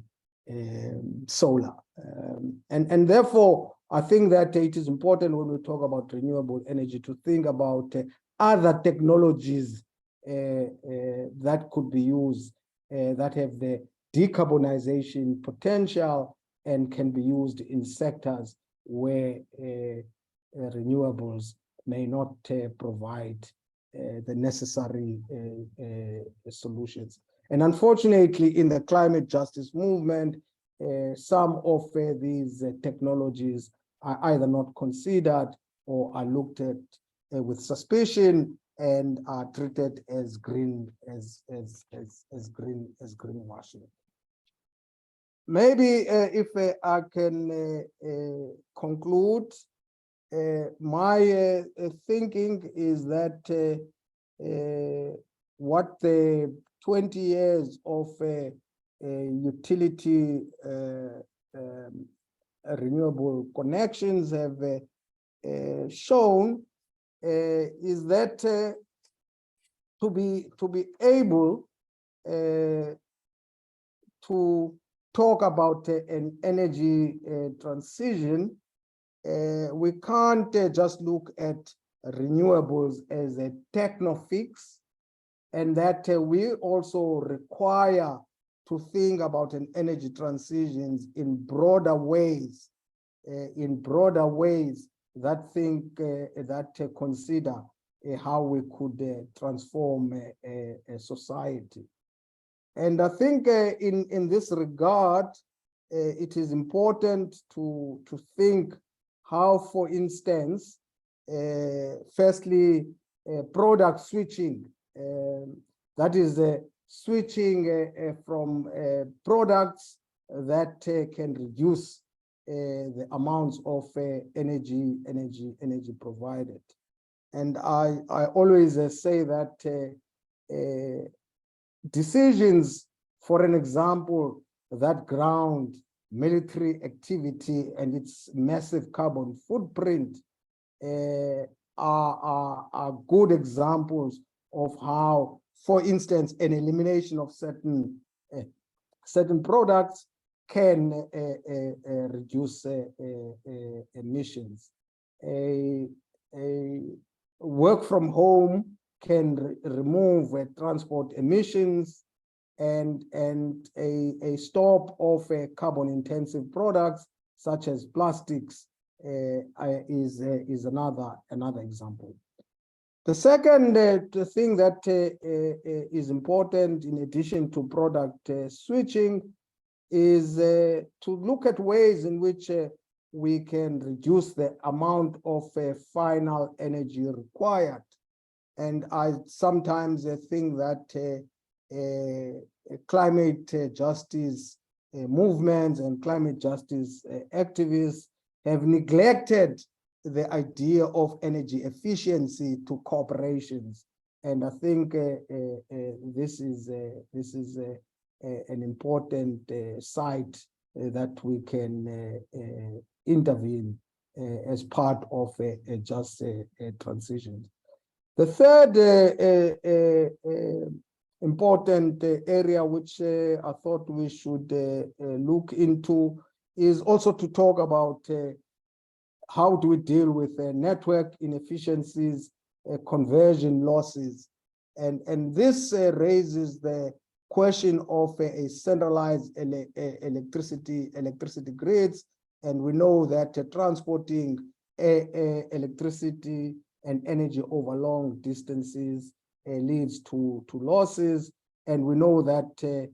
solar. And therefore, I think that it is important when we talk about renewable energy to think about other technologies that could be used that have the decarbonization potential and can be used in sectors where renewables may not provide the necessary solutions. And unfortunately, in the climate justice movement, some of these technologies are either not considered or are looked at with suspicion and are treated as greenwashing. Maybe if I can conclude, my thinking is that what the 20 years of utility renewable connections have shown is that to be able to talk about an energy transition, we can't just look at renewables as a techno fix, and that we also require to think about an energy transitions in broader ways, that consider how we could transform a society. And I think in this regard, it is important to think how, for instance, firstly, product switching, that is switching from products that can reduce the amounts of energy provided. And I always say that decisions, for an example, that ground military activity and its massive carbon footprint are good examples of how, for instance, an elimination of certain products can reduce emissions. A work from home can remove transport emissions, and a stop of carbon intensive products such as plastics is another example. The second thing that is important in addition to product switching is to look at ways in which we can reduce the amount of final energy required. And I sometimes think that climate justice movements and climate justice activists have neglected the idea of energy efficiency to corporations. And I think this is an important site that we can intervene as part of a just transition. The third important area which I thought we should look into is also to talk about how do we deal with network inefficiencies, conversion losses, and this raises the question of a centralized electricity grids, and we know that transporting electricity and energy over long distances leads to losses, and we know that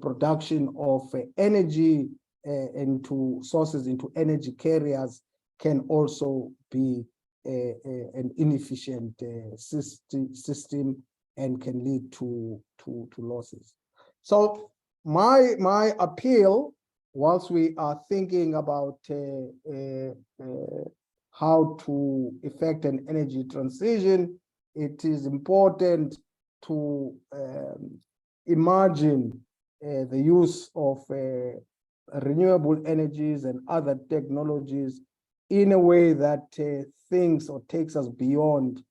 production of energy into sources into energy carriers can also be an inefficient system and can lead to losses. So my appeal, whilst we are thinking about how to effect an energy transition, it is important to imagine the use of renewable energies and other technologies in a way that thinks or takes us beyond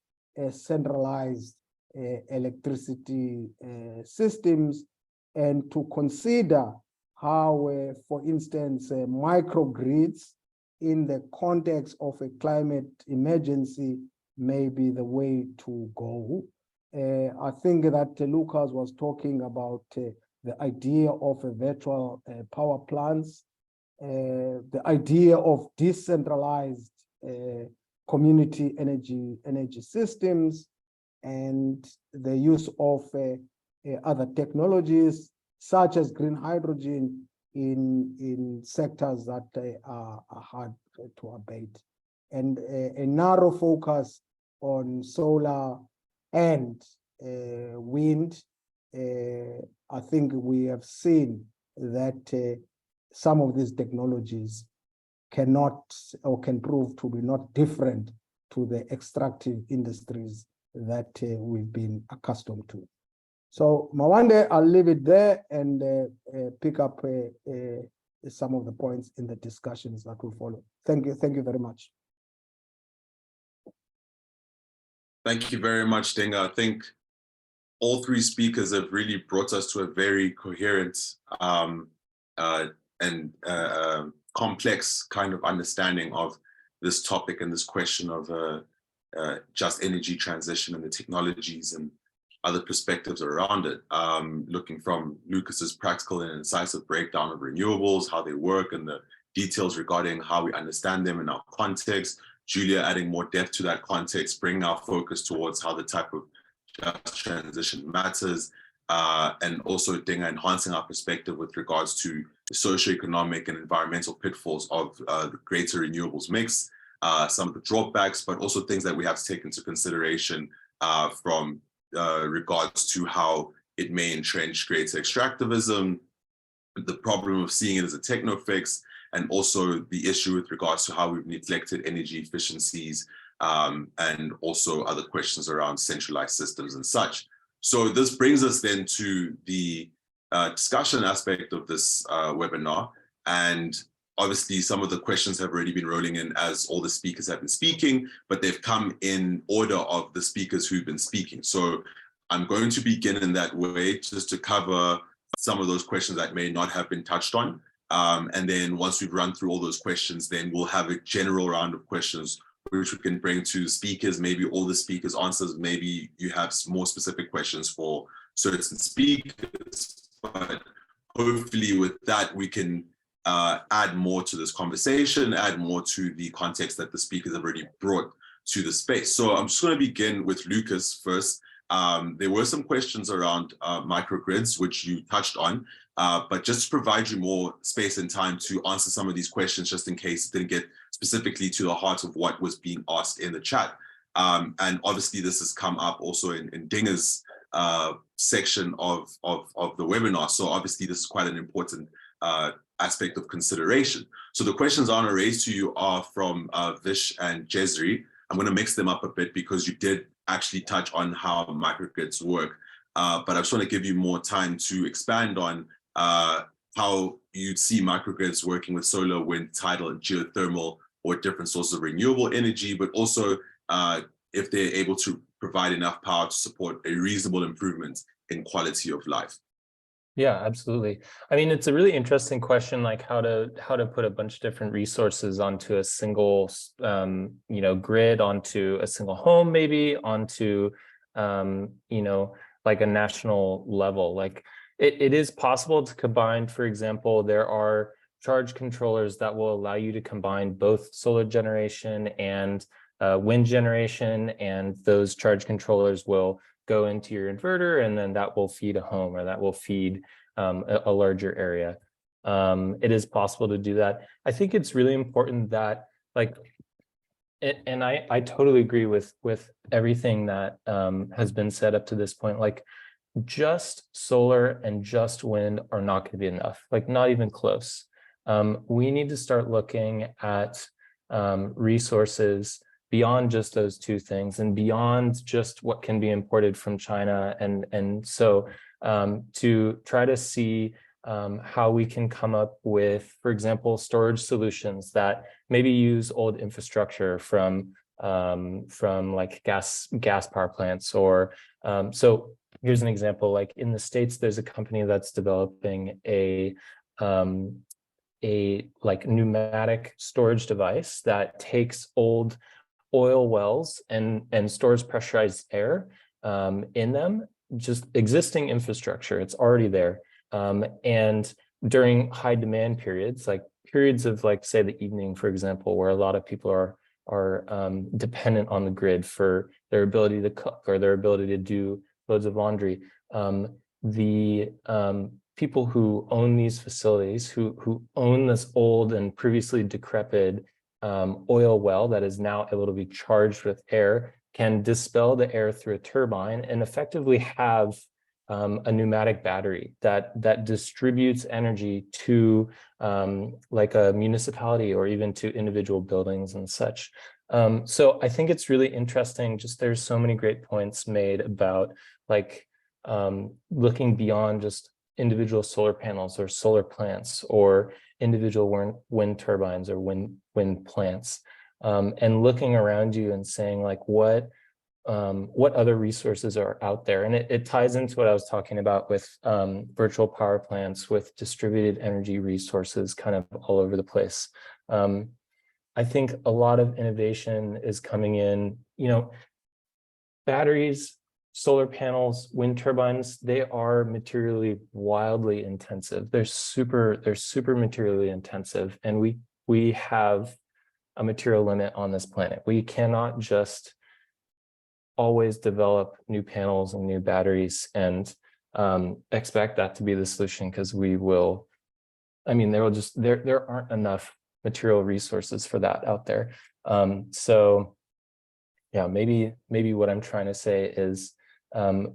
centralized electricity systems, and to consider how, for instance, microgrids in the context of a climate emergency may be the way to go. I think that Lucas was talking about the idea of a virtual power plants, the idea of decentralized community energy systems, and the use of other technologies such as green hydrogen in sectors that are hard to abate, and a narrow focus on solar and wind. I think we have seen that some of these technologies cannot or can prove to be not different to the extractive industries that we've been accustomed to. So Mawande, I'll leave it there and pick up some of the points in the discussions that will follow. Thank you very much. Thank you very much, Dinga. I think all three speakers have really brought us to a very coherent and complex kind of understanding of this topic and this question of just energy transition and the technologies and other perspectives around it. Looking from Lucas's practical and incisive breakdown of renewables, how they work, and the details regarding how we understand them in our context. Julia adding more depth to that context, bringing our focus towards how the type of just transition matters, and also Dinga enhancing our perspective with regards to the socioeconomic and environmental pitfalls of the greater renewables mix, some of the drawbacks, but also things that we have to take into consideration from regards to how it may entrench greater extractivism, the problem of seeing it as a techno fix, and also the issue with regards to how we've neglected energy efficiencies, and also other questions around centralized systems and such. So this brings us then to the discussion aspect of this webinar. And obviously some of the questions have already been rolling in as all the speakers have been speaking, but they've come in order of the speakers who've been speaking. So I'm going to begin in that way just to cover some of those questions that may not have been touched on. And then once we've run through all those questions, then we'll have a general round of questions which we can bring to speakers, maybe all the speakers' answers, maybe you have more specific questions for certain speakers, but hopefully with that we can add more to this conversation, add more to the context that the speakers have already brought to the space. So I'm just going to begin with Lucas first. There were some questions around microgrids, which you touched on, but just to provide you more space and time to answer some of these questions, just in case it didn't get specifically to the heart of what was being asked in the chat. And obviously this has come up also in Dinga's section of the webinar. So obviously this is quite an important aspect of consideration. So the questions I want to raise to you are from Vish and Jezri. I'm going to mix them up a bit because you did actually touch on how microgrids work, but I just want to give you more time to expand on how you'd see microgrids working with solar, wind, tidal, and geothermal, or different sources of renewable energy, but also if they're able to provide enough power to support a reasonable improvement in quality of life. Yeah, absolutely. I mean, it's a really interesting question, like how to put a bunch of different resources onto a single, grid, onto a single home, maybe onto, like a national level. Like it is possible to combine. For example, there are charge controllers that will allow you to combine both solar generation and wind generation, and those charge controllers will go into your inverter, and then that will feed a home, or that will feed a larger area. It is possible to do that. I think it's really important that, like, and I totally agree with everything that has been said up to this point. Like, just solar and just wind are not going to be enough, like not even close. We need to start looking at resources beyond just those two things, and beyond just what can be imported from China. And so to try to see how we can come up with, for example, storage solutions that maybe use old infrastructure from like gas power plants, or so here's an example. Like in the States, there's a company that's developing a like pneumatic storage device that takes old oil wells and stores pressurized air in them, just existing infrastructure. It's already there. And during high demand periods, like periods of, like, say, the evening, for example, where a lot of people are dependent on the grid for their ability to cook or their ability to do loads of laundry, the people who own these facilities, who own this old and previously decrepit oil well that is now able to be charged with air, can dispel the air through a turbine and effectively have a pneumatic battery that distributes energy to like a municipality or even to individual buildings and such. So I think it's really interesting. Just there's so many great points made about like looking beyond just individual solar panels or solar plants or individual wind turbines or wind plants, and looking around you and saying like what other resources are out there. And it ties into what I was talking about with virtual power plants, with distributed energy resources kind of all over the place. I think a lot of innovation is coming in, batteries, solar panels, wind turbines, they are materially wildly intensive. They're super materially intensive. And we have a material limit on this planet. We cannot just always develop new panels and new batteries and expect that to be the solution, because there aren't enough material resources for that out there. So yeah, maybe what I'm trying to say is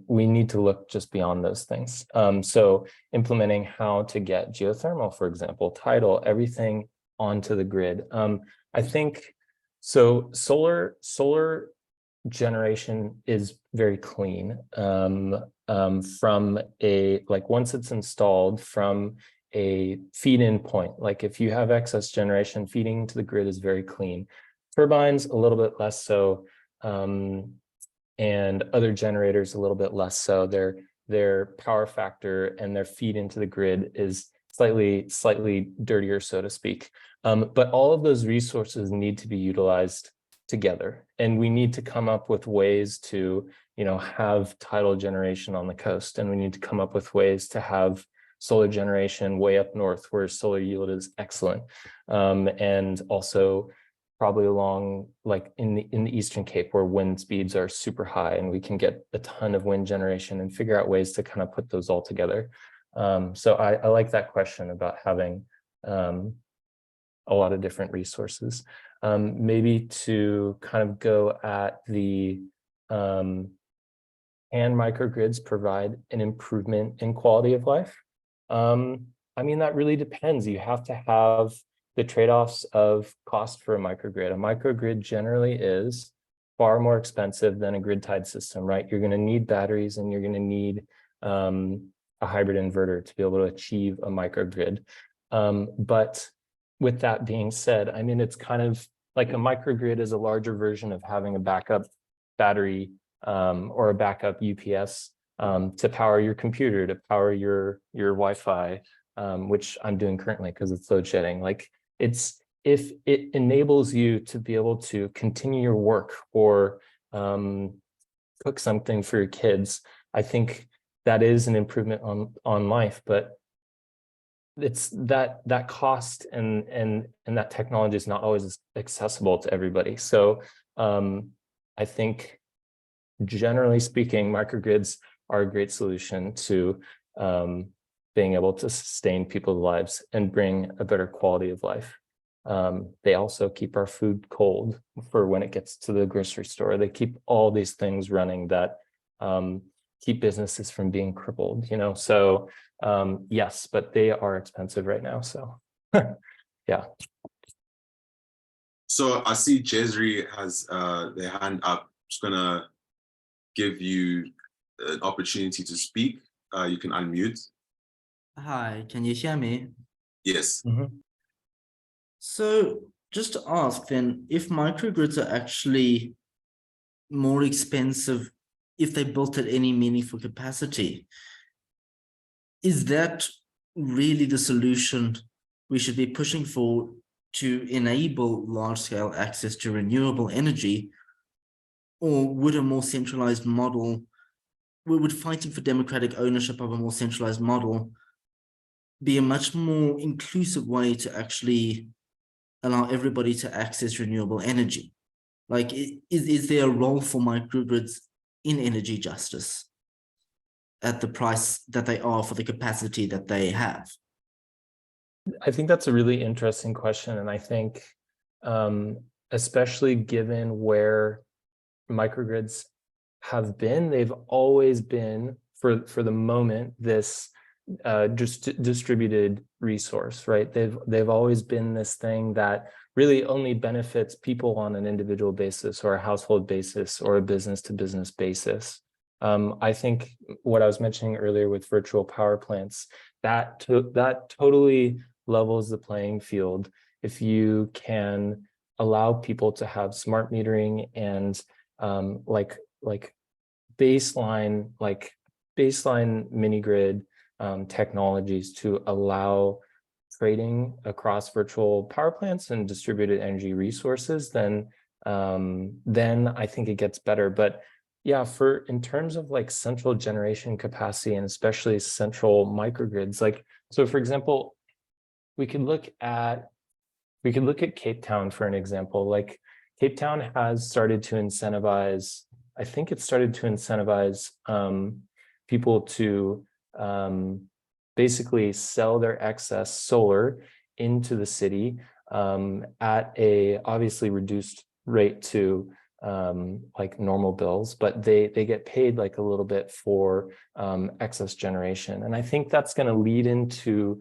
we need to look just beyond those things. So implementing how to get geothermal, for example, tidal, everything onto the grid. I think so. Solar generation is very clean from once it's installed from a feed-in point. Like if you have excess generation, feeding to the grid is very clean. Turbines a little bit less so, and other generators a little bit less so. Their power factor and their feed into the grid is slightly dirtier, so to speak. But all of those resources need to be utilized together, and we need to come up with ways to have tidal generation on the coast, and we need to come up with ways to have solar generation way up north where solar yield is excellent, and also probably along like in the Eastern Cape where wind speeds are super high and we can get a ton of wind generation, and figure out ways to kind of put those all together. So I like that question about having a lot of different resources. Maybe to kind of go at the can microgrids provide an improvement in quality of life? I mean, that really depends. You have to have the trade-offs of cost for a microgrid. A microgrid generally is far more expensive than a grid-tied system, right? You're going to need batteries, and you're going to need a hybrid inverter to be able to achieve a microgrid. But with that being said, I mean, it's kind of like a microgrid is a larger version of having a backup battery or a backup UPS to power your computer, to power your Wi-Fi, which I'm doing currently because it's load shedding. Like if it enables you to be able to continue your work or cook something for your kids, I think that is an improvement on life. But it's that cost and that technology is not always accessible to everybody. So I think generally speaking, microgrids are a great solution to being able to sustain people's lives and bring a better quality of life. They also keep our food cold for when it gets to the grocery store. They keep all these things running that keep businesses from being crippled, So yes, but they are expensive right now. So yeah. So I see Jezri has their hand up. Just gonna give you an opportunity to speak. You can unmute. Hi, can you hear me? Yes. Mm-hmm. So just to ask then, if microgrids are actually more expensive if they built at any meaningful capacity, is that really the solution we should be pushing for to enable large-scale access to renewable energy? Or would a more centralized model, would fighting for democratic ownership of a more centralized model be a much more inclusive way to actually allow everybody to access renewable energy? Like, is there a role for microgrids in energy justice at the price that they are for the capacity that they have? I think that's a really interesting question. And I think, especially given where microgrids have been, they've always been, for the moment, this just distributed resource, right? They've always been this thing that really only benefits people on an individual basis or a household basis or a business to business basis. I think what I was mentioning earlier with virtual power plants, that totally levels the playing field. If you can allow people to have smart metering and like baseline mini grid technologies to allow trading across virtual power plants and distributed energy resources, then I think it gets better. But yeah, in terms of like central generation capacity and especially central microgrids, like, so for example, we could look at Cape Town for an example. Like Cape Town has started to incentivize, I think it started to incentivize people to basically sell their excess solar into the city at a obviously reduced rate to like normal bills, but they get paid like a little bit for excess generation. And I think that's going to lead into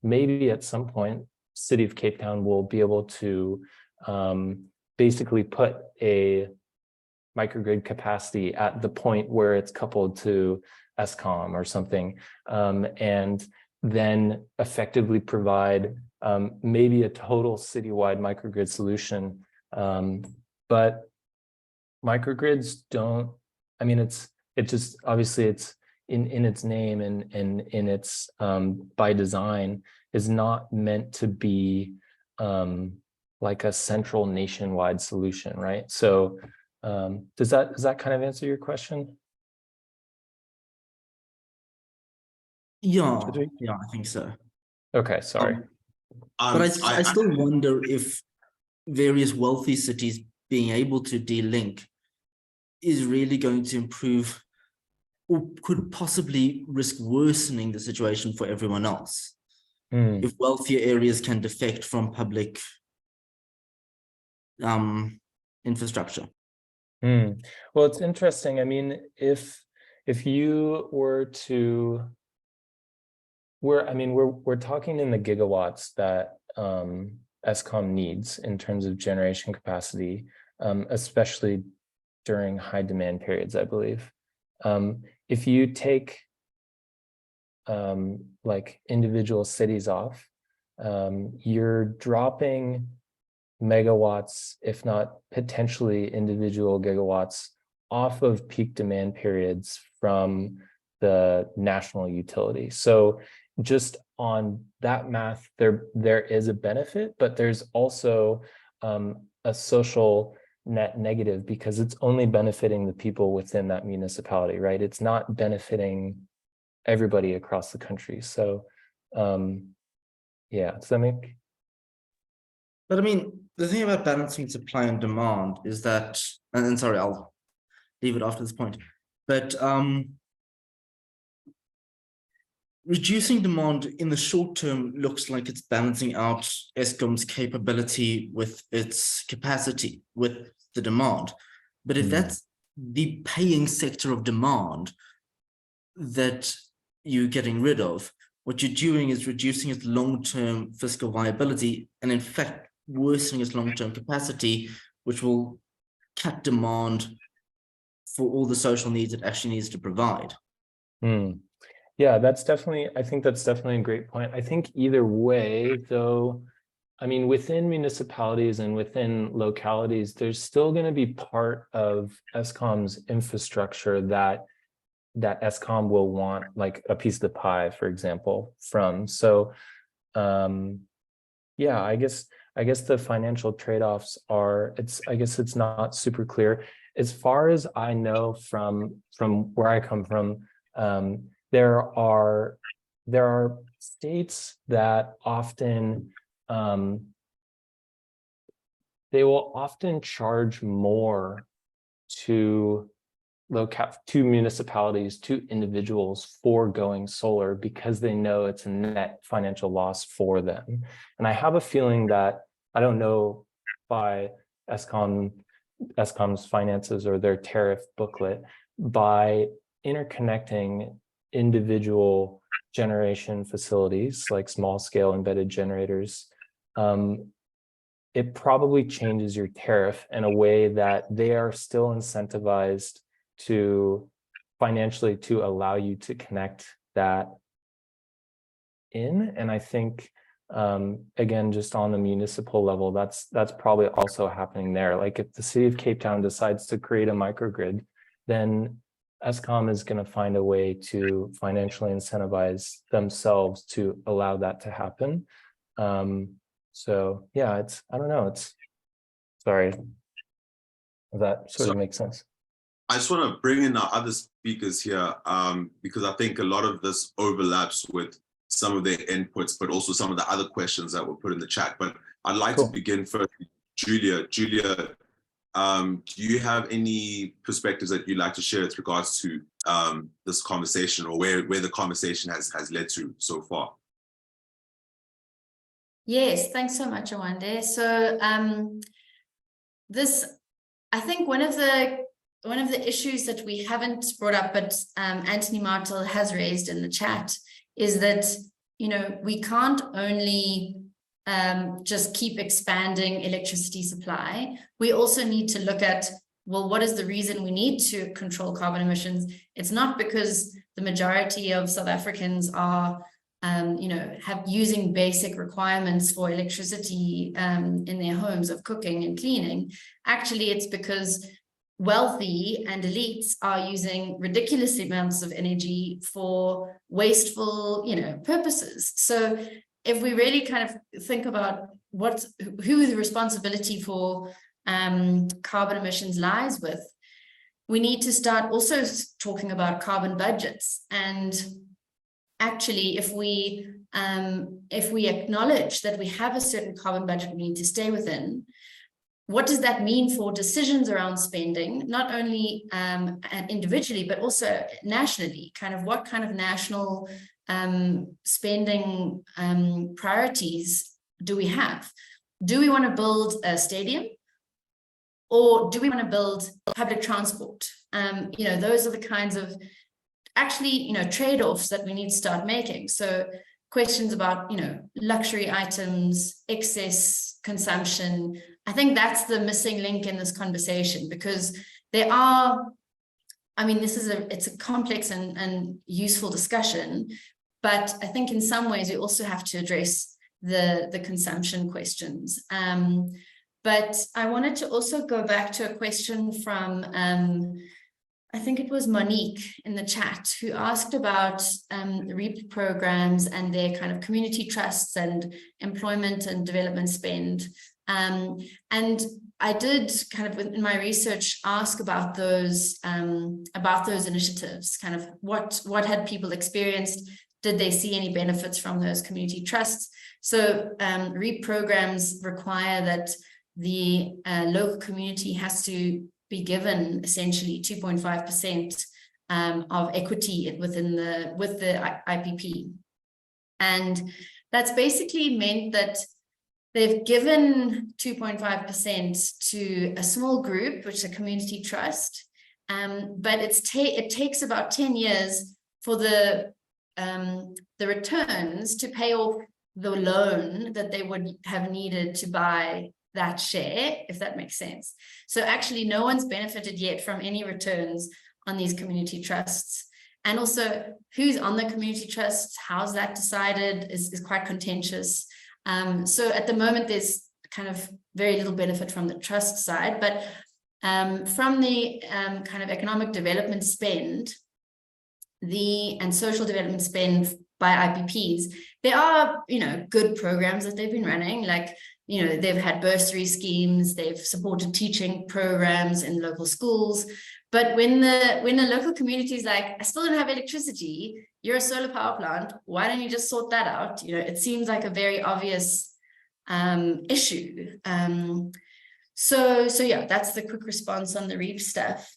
maybe at some point, City of Cape Town will be able to basically put a microgrid capacity at the point where it's coupled to Eskom or something, and then effectively provide maybe a total citywide microgrid solution. But microgrids don't, I mean, it just obviously it's in its name and in its by design is not meant to be like a central nationwide solution, right? So does that kind of answer your question? Yeah, I think so. Okay, sorry. But I still wonder if various wealthy cities being able to de-link is really going to improve or could possibly risk worsening the situation for everyone else. If wealthier areas can defect from public infrastructure. Well, it's interesting. I mean, if you were to, we're talking in the gigawatts that Eskom needs in terms of generation capacity, especially during high demand periods, I believe. If you take like individual cities off, you're dropping megawatts, if not potentially individual gigawatts, off of peak demand periods from the national utility. So just on that math, there is a benefit, but there's also a social net negative because it's only benefiting the people within that municipality, right? It's not benefiting everybody across the country. So yeah, does that make? But I mean, the thing about balancing supply and demand is that, and sorry, I'll leave it after this point, but reducing demand in the short term looks like it's balancing out Eskom's capability with its capacity, with the demand. But if that's the paying sector of demand that you're getting rid of, what you're doing is reducing its long-term fiscal viability and in fact worsening its long-term capacity, which will cut demand for all the social needs it actually needs to provide. Yeah, I think that's definitely a great point. I think either way, though, I mean, within municipalities and within localities, there's still going to be part of Eskom's infrastructure that Eskom will want like a piece of the pie, for example, from. So yeah, I guess the financial trade-offs are, I guess it's not super clear. As far as I know from where I come from, there are states that often they will often charge more to to municipalities, to individuals foregoing solar because they know it's a net financial loss for them. And I have a feeling that, I don't know by ESCOM's finances or their tariff booklet, by interconnecting individual generation facilities like small scale embedded generators, it probably changes your tariff in a way that they are still incentivized to financially to allow you to connect that in. And I think, again, just on the municipal level, that's probably also happening there. Like if the city of Cape Town decides to create a microgrid, then ESCOM is going to find a way to financially incentivize themselves to allow that to happen. So yeah, I don't know, sorry, that sort of makes sense. I just want to bring in our other speakers here, because I think a lot of this overlaps with some of their inputs, but also some of the other questions that were put in the chat. But I'd like to begin first, Julia. Julia, do you have any perspectives that you'd like to share with regards to this conversation, or where the conversation has led to so far? Yes, thanks so much, Awande. So I think one of the issues that we haven't brought up, but Anthony Martel has raised in the chat, is that, you know, we can't only just keep expanding electricity supply. We also need to look at, well, what is the reason we need to control carbon emissions? It's not because the majority of South Africans are have using basic requirements for electricity in their homes of cooking and cleaning. Actually, it's because wealthy and elites are using ridiculous amounts of energy for wasteful, purposes. So if we really kind of think about who the responsibility for carbon emissions lies with, we need to start also talking about carbon budgets. And actually, if we acknowledge that we have a certain carbon budget we need to stay within, what does that mean for decisions around spending, not only individually, but also nationally? Kind of what kind of national spending priorities do we have? Do we want to build a stadium, or do we want to build public transport? Those are the kinds of trade-offs that we need to start making. So questions about, luxury items, excess consumption. I think that's the missing link in this conversation, because there are, it's a complex and useful discussion, but I think in some ways we also have to address the consumption questions. But I wanted to also go back to a question from, I think it was Monique in the chat, who asked about REAP programs and their kind of community trusts and employment and development spend. And I did kind of in my research ask about those initiatives, kind of what had people experienced? Did they see any benefits from those community trusts? So REAP programs require that the local community has to be given essentially 2.5% of equity with the IPP. And that's basically meant that they've given 2.5% to a small group, which is a community trust, but it takes about 10 years for the returns to pay off the loan that they would have needed to buy that share, if that makes sense. So actually no one's benefited yet from any returns on these community trusts. And also who's on the community trusts, how's that decided is quite contentious. So at the moment there's kind of very little benefit from the trust side, but from the kind of economic development spend, and social development spend by IPPs, there are, good programs that they've been running, like, they've had bursary schemes, they've supported teaching programs in local schools. But when the local community is like, I still don't have electricity, you're a solar power plant, why don't you just sort that out? It seems like a very obvious issue. So yeah, that's the quick response on the REAP stuff.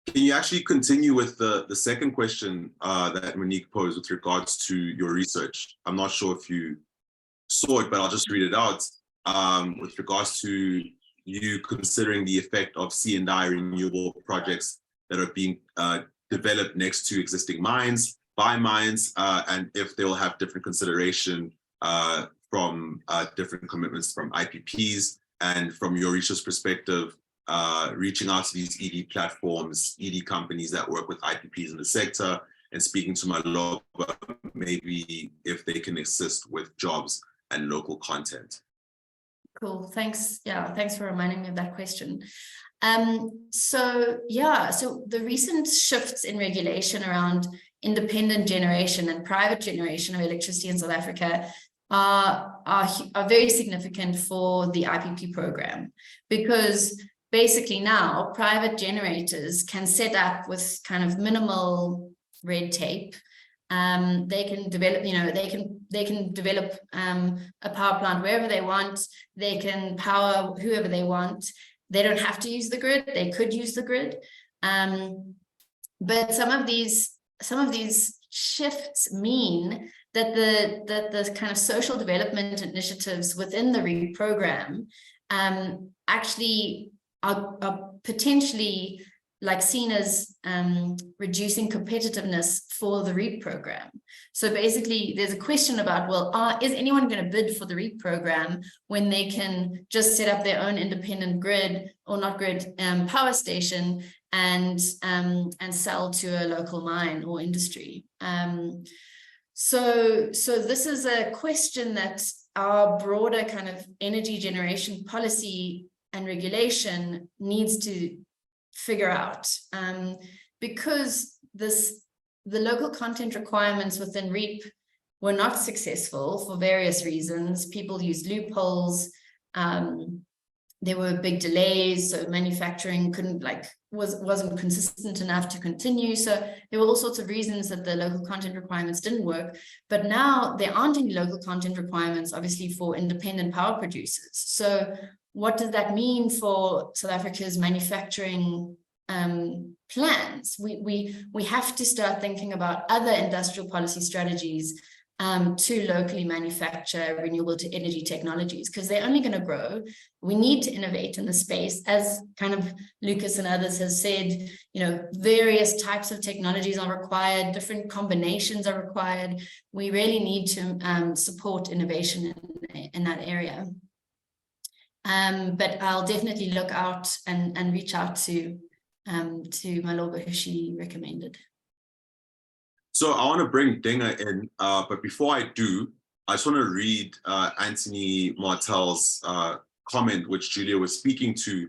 Can you actually continue with the second question that Monique posed with regards to your research? I'm not sure if you saw it, but I'll just read it out. With regards to you considering the effect of C&I renewable projects that are being developed next to existing mines, by mines, and if they will have different consideration from different commitments from IPPs, and from your research perspective, reaching out to these ED platforms, ED companies that work with IPPs in the sector, and speaking to Maloba, maybe if they can assist with jobs and local content. Cool, thanks. Yeah, thanks for reminding me of that question. So the recent shifts in regulation around independent generation and private generation of electricity in South Africa are very significant for the IPP program, because basically now private generators can set up with kind of minimal red tape. They can develop, they can develop a power plant wherever they want. They can power whoever they want. They don't have to use the grid. They could use the grid. But some of these shifts mean that the kind of social development initiatives within the REAP program actually are potentially seen as reducing competitiveness for the REAP program. So basically there's a question about, well, is anyone going to bid for the REAP program when they can just set up their own independent grid, or not grid, power station, and sell to a local mine or industry? So this is a question that our broader kind of energy generation policy and regulation needs to figure out, because the local content requirements within REAP were not successful for various reasons. People used loopholes. There were big delays, so manufacturing wasn't consistent enough to continue. So there were all sorts of reasons that the local content requirements didn't work. But now there aren't any local content requirements, obviously, for independent power producers. So what does that mean for South Africa's manufacturing plans? We have to start thinking about other industrial policy strategies to locally manufacture renewable energy technologies, because they're only going to grow. We need to innovate in the space, as kind of Lucas and others have said. Various types of technologies are required, different combinations are required. We really need to support innovation in that area. But I'll definitely look out and reach out to Maloba, who she recommended. So I want to bring Dinga in, but before I do, I just want to read Anthony Martel's comment, which Julia was speaking to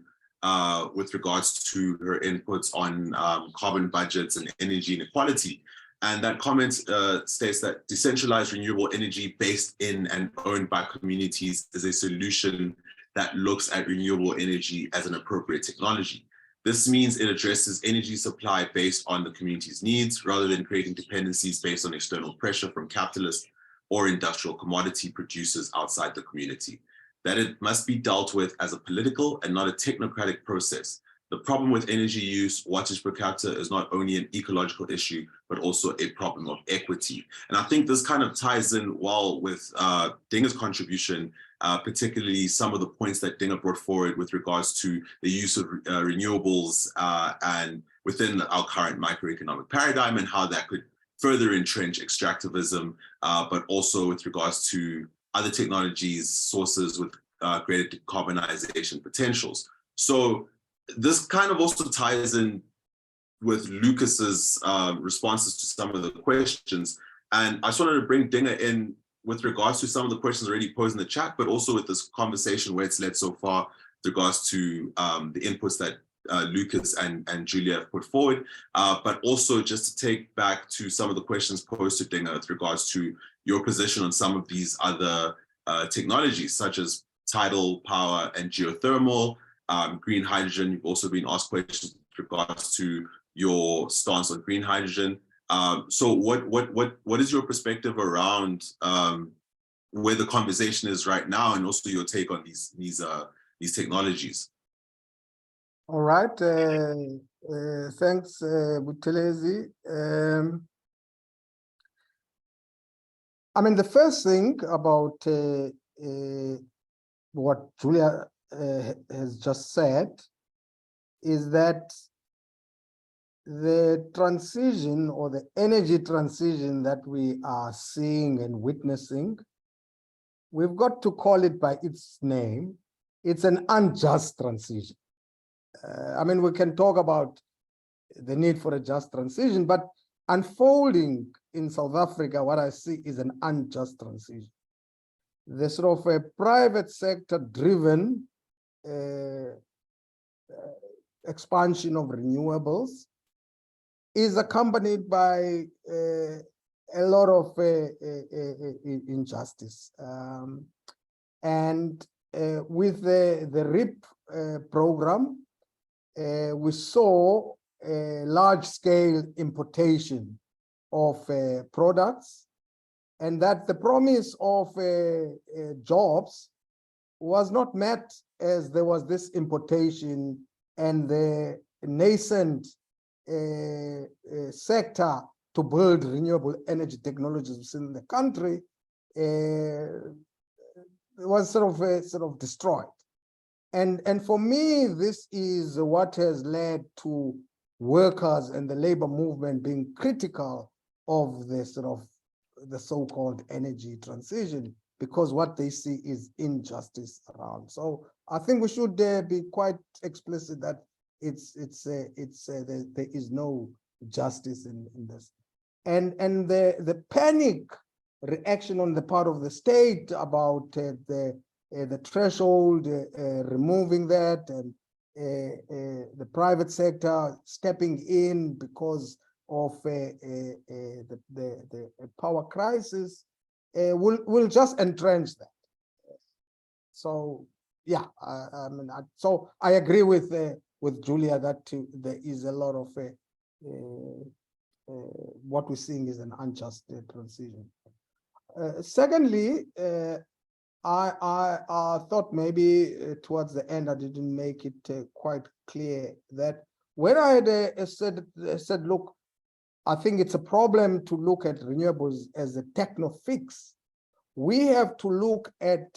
with regards to her inputs on carbon budgets and energy inequality. And that comment states that decentralized renewable energy based in and owned by communities is a solution that looks at renewable energy as an appropriate technology. This means it addresses energy supply based on the community's needs, rather than creating dependencies based on external pressure from capitalists or industrial commodity producers outside the community. That it must be dealt with as a political and not a technocratic process. The problem with energy use, wattage per capita, is not only an ecological issue, but also a problem of equity. And I think this kind of ties in well with Dinga's contribution, particularly some of the points that Dinga brought forward with regards to the use of renewables and within our current microeconomic paradigm, and how that could further entrench extractivism, but also with regards to other technologies, sources with greater decarbonization potentials. So this kind of also ties in with Lucas's responses to some of the questions. And I just wanted to bring Dinga in with regards to some of the questions already posed in the chat, but also with this conversation where it's led so far with regards to the inputs that Lucas and Julia have put forward, but also just to take back to some of the questions posed to Dinga with regards to your position on some of these other technologies, such as tidal power and geothermal, green hydrogen. You've also been asked questions with regards to your stance on green hydrogen. So what is your perspective around where the conversation is right now, and also your take on these technologies? All right. Thanks, Buthelezi. I mean, the first thing about what Julia has just said is that the transition or the energy transition that we are seeing and witnessing, we've got to call it by its name. It's an unjust transition. I mean, we can talk about the need for a just transition, but unfolding in South Africa, what I see is an unjust transition. The sort of a private sector driven expansion of renewables is accompanied by a lot of injustice. And with the RIP program, we saw a large-scale importation of products, and that the promise of jobs was not met as there was this importation and the nascent sector to build renewable energy technologies within the country was sort of destroyed. And for me, this is what has led to workers and the labor movement being critical of the the so-called energy transition, because what they see is injustice around. So I think we should be quite explicit that there is no justice in this. And the panic reaction on the part of the state about the threshold, removing that, and the private sector stepping in because of the power crisis will just entrench that. So yeah, so I agree with Julia that there is a lot of what we're seeing is an unjust transition. Secondly, I thought maybe towards the end I didn't make it quite clear that when I had said, look, I think it's a problem to look at renewables as a techno fix. We have to look at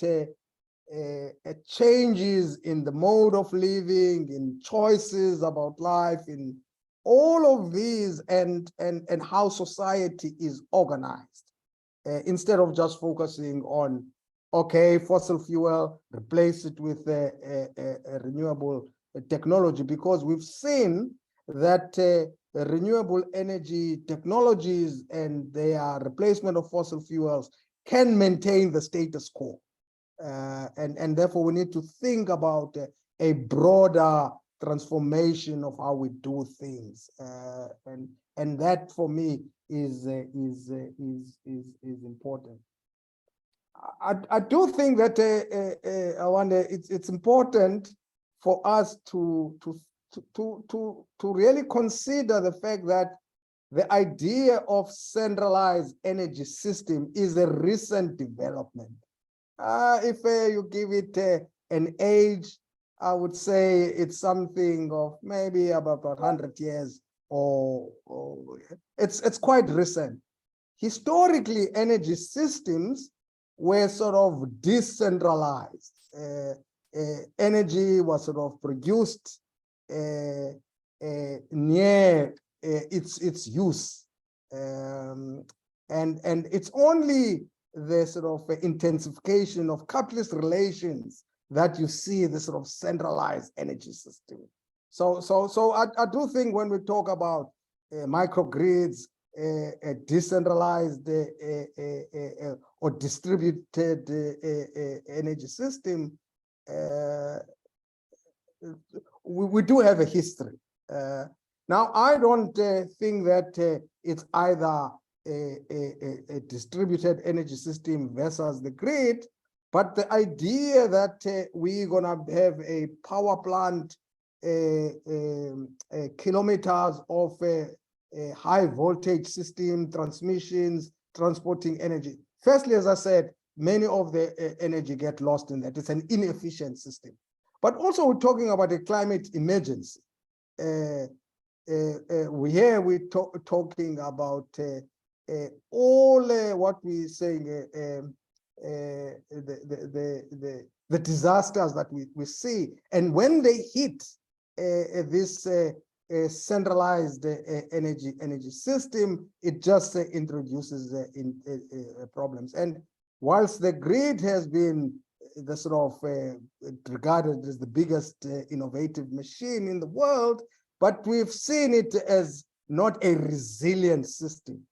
changes in the mode of living, in choices about life, in all of these, and how society is organized, instead of just focusing on, okay, fossil fuel, replace it with a renewable technology, because we've seen that renewable energy technologies and their replacement of fossil fuels can maintain the status quo. And therefore we need to think about a broader transformation of how we do things. And that for me is important. I do think that I wonder it's important for us to really consider the fact that the idea of centralized energy system is a recent development. If you give it an age, I would say it's something of maybe about 100 years, or it's quite recent. Historically, energy systems were sort of decentralized. Energy was sort of produced near its use, and it's only the sort of intensification of capitalist relations that you see this sort of centralized energy system. So I do think when we talk about microgrids, a decentralized or distributed energy system, we do have a history. Now, I don't think that it's either a distributed energy system versus the grid, but the idea that we're gonna have a power plant kilometers of a high voltage system, transmissions, transporting energy. Firstly, as I said, many of the energy get lost in that. It's an inefficient system. But also we're talking about a climate emergency. We're talking about all what we saying the disasters that we see, and when they hit this centralized energy system, it just introduces problems. And whilst the grid has been the sort of regarded as the biggest innovative machine in the world, but we've seen it as not a resilient system.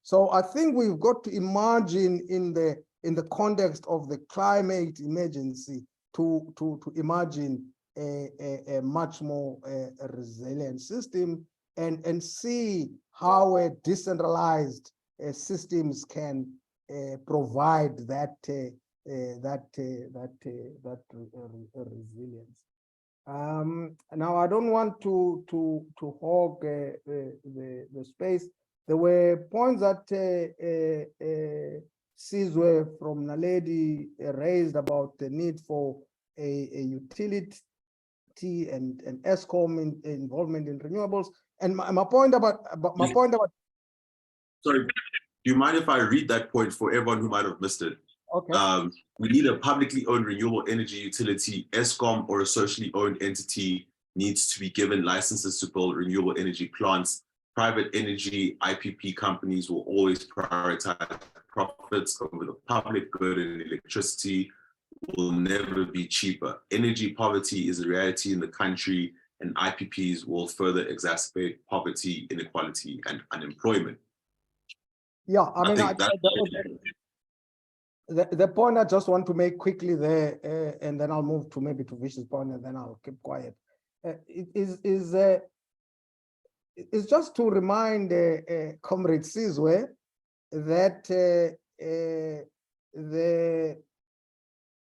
So I think we've got to imagine in the context of the climate emergency to imagine a much more resilient system and see how decentralized systems can provide that resilience. Now I don't want to hog the space. There were points that Sizwe from Naledi raised about the need for a utility and ESCOM involvement in renewables. And my point about Sorry, do you mind if I read that point for everyone who might have missed it? Okay. We need a publicly owned renewable energy utility. ESCOM or a socially owned entity needs to be given licenses to build renewable energy plants. Private energy IPP companies will always prioritize profits over the public good, and electricity will never be cheaper. Energy poverty is a reality in the country, and IPPs will further exacerbate poverty, inequality, and unemployment. Yeah, I mean, the point I just want to make quickly there, and then I'll move to maybe to Vish's point, and then I'll keep quiet. It's just to remind Comrade Sizwe that the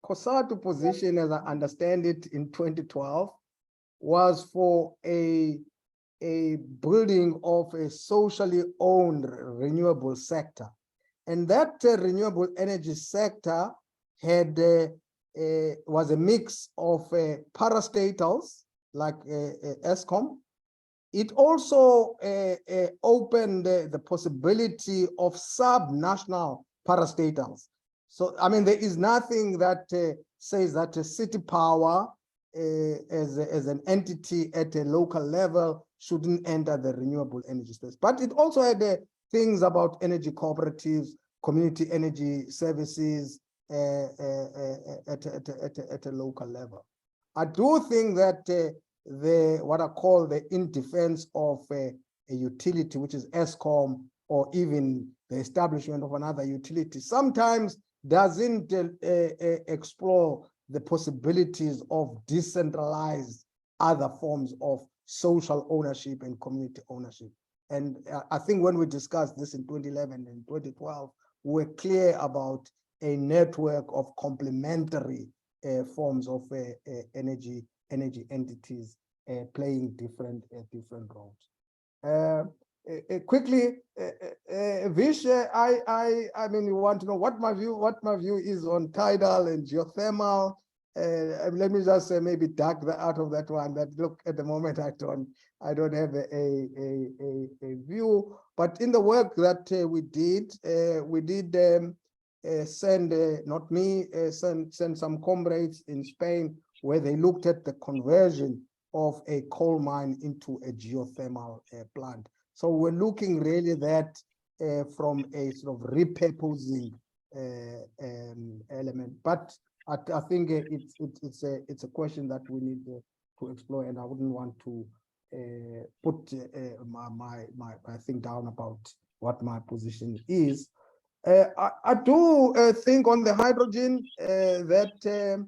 COSATU position, as I understand it, in 2012, was for a building of a socially owned renewable sector. And that renewable energy sector had was a mix of parastatals like ESCOM. It also opened the possibility of sub-national parastatals. So, I mean, there is nothing that says that a city power as an entity at a local level shouldn't enter the renewable energy space. But it also had things about energy cooperatives, community energy services at a local level. I do think that what I call the in defense of a utility, which is ESCOM, or even the establishment of another utility, sometimes doesn't explore the possibilities of decentralized other forms of social ownership and community ownership. And I think when we discussed this in 2011 and 2012, we were clear about a network of complementary forms of energy entities playing different roles. Quickly, Vish, I mean, you want to know what my view is on tidal and geothermal. Let me just maybe duck out of that one. That look, at the moment I don't have a view. But in the work that we did send not me send some comrades in Spain where they looked at the conversion of a coal mine into a geothermal plant. So we're looking really that from a sort of repurposing element. But I think it's a question that we need to explore, and I wouldn't want to put my thing down about what my position is. I do think on the hydrogen that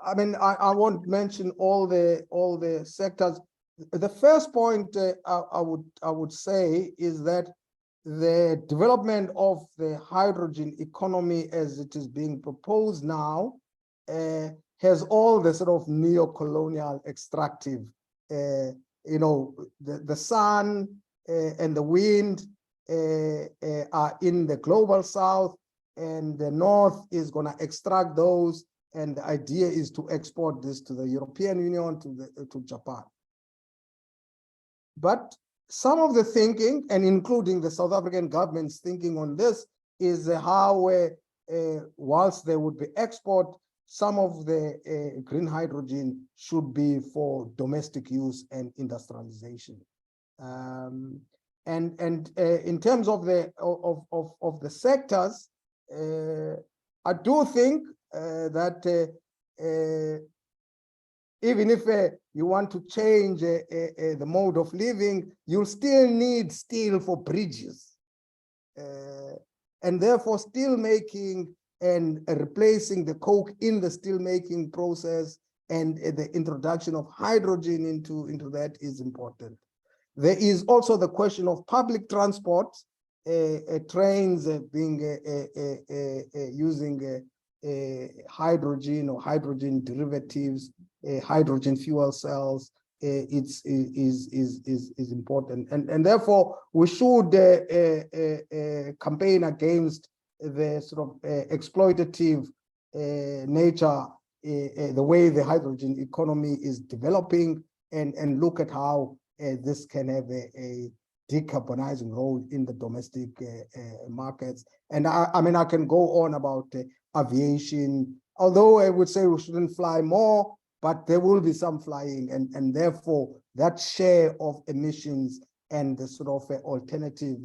I mean, I won't mention all the sectors. The first point I would say is that the development of the hydrogen economy as it is being proposed now has all the sort of neo-colonial extractive, you know, the sun and the wind are in the global south, and the north is going to extract those and the idea is to export this to the European Union, to Japan. But some of the thinking, and including the South African government's thinking on this, is how whilst there would be export, some of the green hydrogen should be for domestic use and industrialization. And in terms of the sectors, I do think that even if you want to change the mode of living, you'll still need steel for bridges, and therefore steel making and replacing the coke in the steel making process and the introduction of hydrogen into that is important. There is also the question of public transport, trains being using hydrogen or hydrogen derivatives, hydrogen fuel cells. Is important, and therefore we should campaign against the sort of exploitative nature, the way the hydrogen economy is developing, and look at how this can have a decarbonizing role in the domestic markets. And I mean, I can go on about aviation, although I would say we shouldn't fly more, but there will be some flying, and therefore that share of emissions and the sort of alternative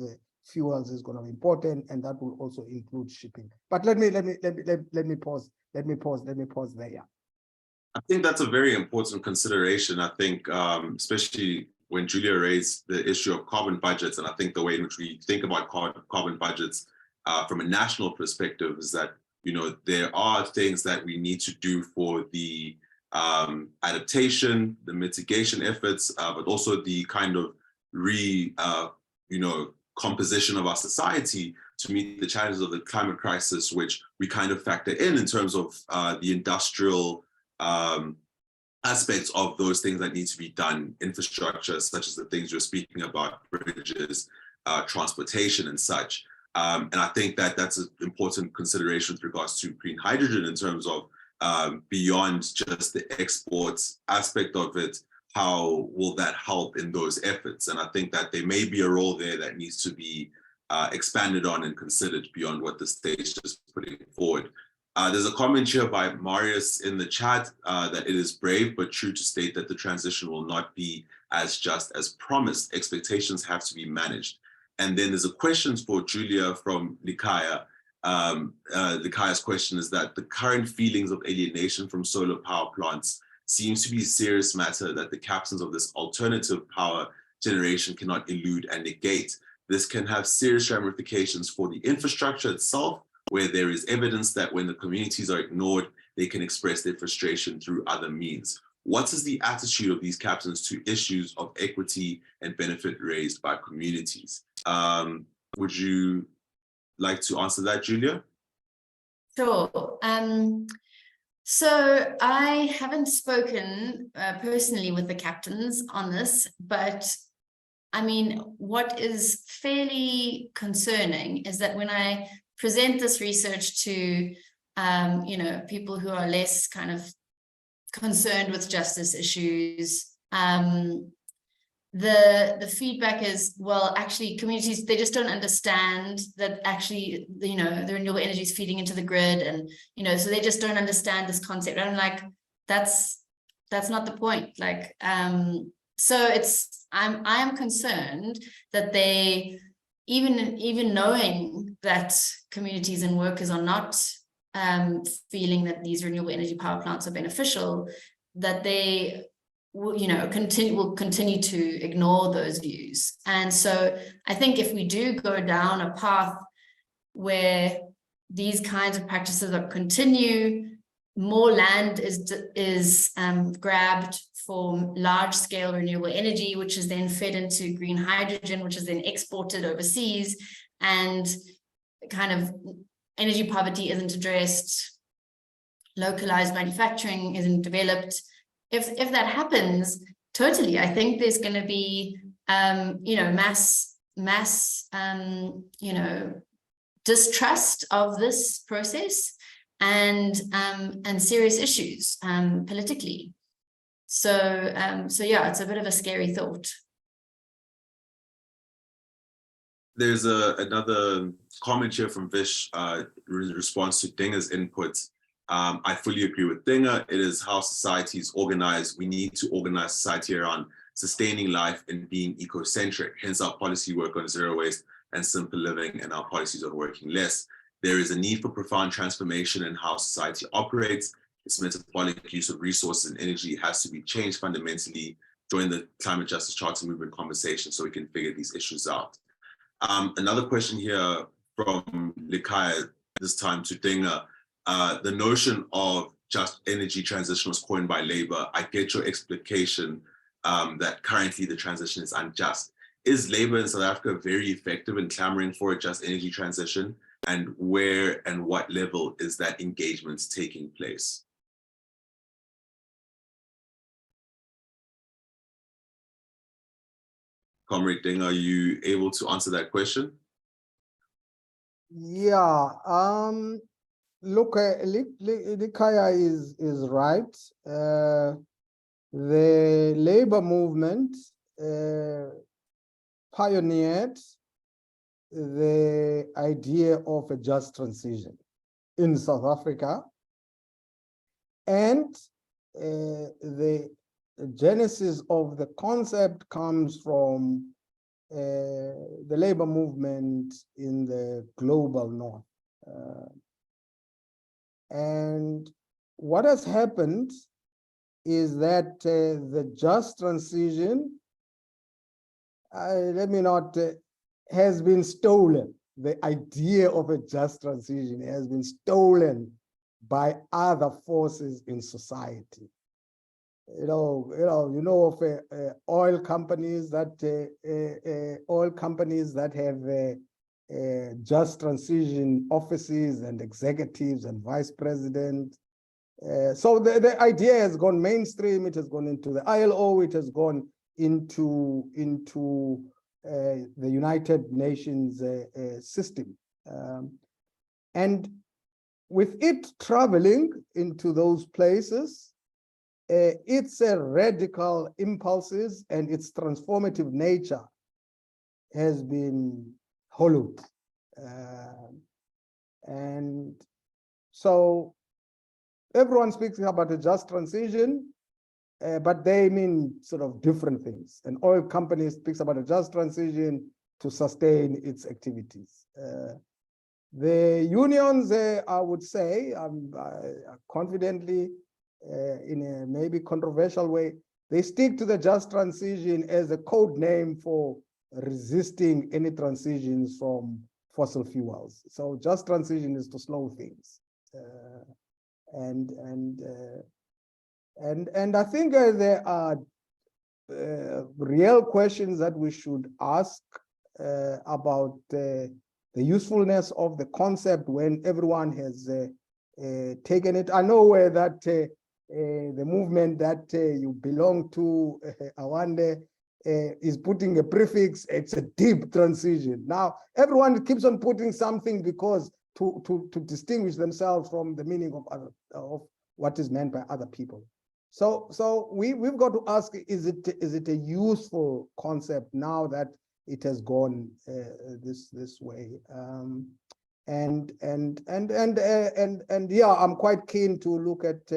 fuels is going to be important, and that will also include shipping. But let me pause there. Yeah. I think that's a very important consideration. I think, especially when Julia raised the issue of carbon budgets, and I think the way in which we think about carbon budgets from a national perspective is that, you know, there are things that we need to do for the adaptation, the mitigation efforts, but also the kind of composition of our society to meet the challenges of the climate crisis, which we kind of factor in terms of the industrial aspects of those things that need to be done, infrastructure, such as the things you're speaking about, bridges, transportation and such. And I think that that's an important consideration with regards to green hydrogen in terms of beyond just the exports aspect of it, how will that help in those efforts? And I think that there may be a role there that needs to be expanded on and considered beyond what the state is putting forward. There's a comment here by Marius in the chat that it is brave but true to state that the transition will not be as just as promised. Expectations have to be managed. And then there's a question for Julia from Likaya. Likaya's question is that the current feelings of alienation from solar power plants seems to be a serious matter that the captains of this alternative power generation cannot elude and negate. This can have serious ramifications for the infrastructure itself, where there is evidence that when the communities are ignored, they can express their frustration through other means. What is the attitude of these captains to issues of equity and benefit raised by communities? Would you like to answer that, Julia? Sure. So I haven't spoken personally with the captains on this, but I mean, what is fairly concerning is that when I present this research to, people who are less kind of concerned with justice issues, the feedback is, well, actually communities, they just don't understand that actually, the renewable energy is feeding into the grid, and, so they just don't understand this concept. And I'm like, that's not the point. Like, so I am concerned that they, even knowing that communities and workers are not feeling that these renewable energy power plants are beneficial, that they will continue to ignore those views. And so I think if we do go down a path where these kinds of practices are continue, more land is grabbed for large-scale renewable energy, which is then fed into green hydrogen, which is then exported overseas, and kind of energy poverty isn't addressed, localized manufacturing isn't developed. If that happens, totally, I think there's going to be, mass, distrust of this process. and serious issues politically. So yeah, it's a bit of a scary thought. There's another comment here from Vish in response to Dinga's input. I fully agree with Dinga. It is how society is organized. We need to organize society around sustaining life and being eco-centric. Hence our policy work on zero waste and simple living, and our policies on working less. There is a need for profound transformation in how society operates. Its metabolic use of resources and energy has to be changed fundamentally. Join the climate justice charter movement conversation so we can figure these issues out. Another question here from Likaya, this time to Dinga. The notion of just energy transition was coined by Labour. I get your explication that currently the transition is unjust. Is Labour in South Africa very effective in clamoring for a just energy transition? And where and what level is that engagement taking place? Comrade Ding, are you able to answer that question? Yeah, look, Likaya is right. The labor movement pioneered the idea of a just transition in South Africa, and the genesis of the concept comes from the labor movement in the global north. And what has happened is that the just transition, has been stolen. The idea of a just transition has been stolen by other forces in society. You know of oil companies that have just transition offices and executives and vice presidents. So the idea has gone mainstream. It has gone into the ILO. It has gone into the United Nations system, and with it traveling into those places, its radical impulses and its transformative nature has been hollowed. And so everyone speaks about a just transition, but they mean sort of different things. An oil company speaks about a just transition to sustain its activities. The unions, I would say, confidently, in a maybe controversial way, they stick to the just transition as a code name for resisting any transitions from fossil fuels. So just transition is to slow things. And I think there are real questions that we should ask about the usefulness of the concept when everyone has taken it. I know that the movement that you belong to, Awande, is putting a prefix. It's a deep transition. Now, everyone keeps on putting something because to distinguish themselves from the meaning of what is meant by other people. So we've got to ask: is it a useful concept now that it has gone this way? And yeah, I'm quite keen to look at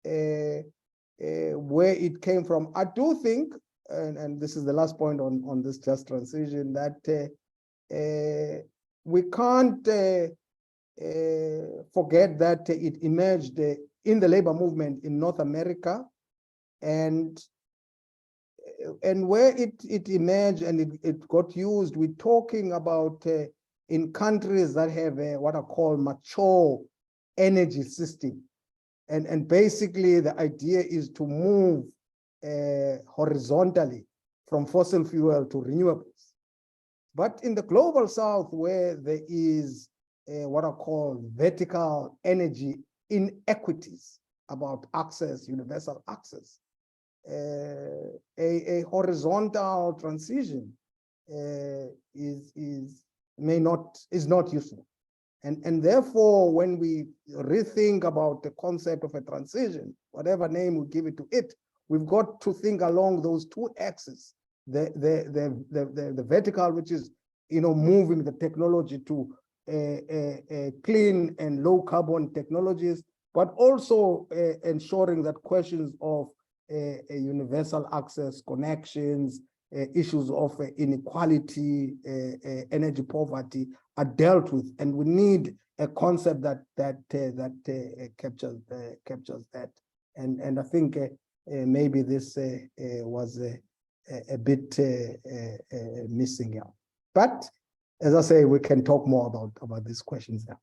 where it came from. I do think, and this is the last point on this just transition, that we can't forget that it emerged in the labor movement in North America, and where it emerged and it got used, we're talking about in countries that have what I call mature energy system. And basically the idea is to move horizontally from fossil fuel to renewables. But in the global south, where there is what I call vertical energy inequities about access, universal access, a horizontal transition is not useful. And therefore, when we rethink about the concept of a transition, whatever name we give it to it, we've got to think along those two axes, the vertical, which is, moving the technology to clean and low carbon technologies, but also ensuring that questions of universal access, connections, issues of inequality, energy poverty are dealt with, and we need a concept that captures that. And I think maybe this was a bit missing out. But as I say, we can talk more about these questions now.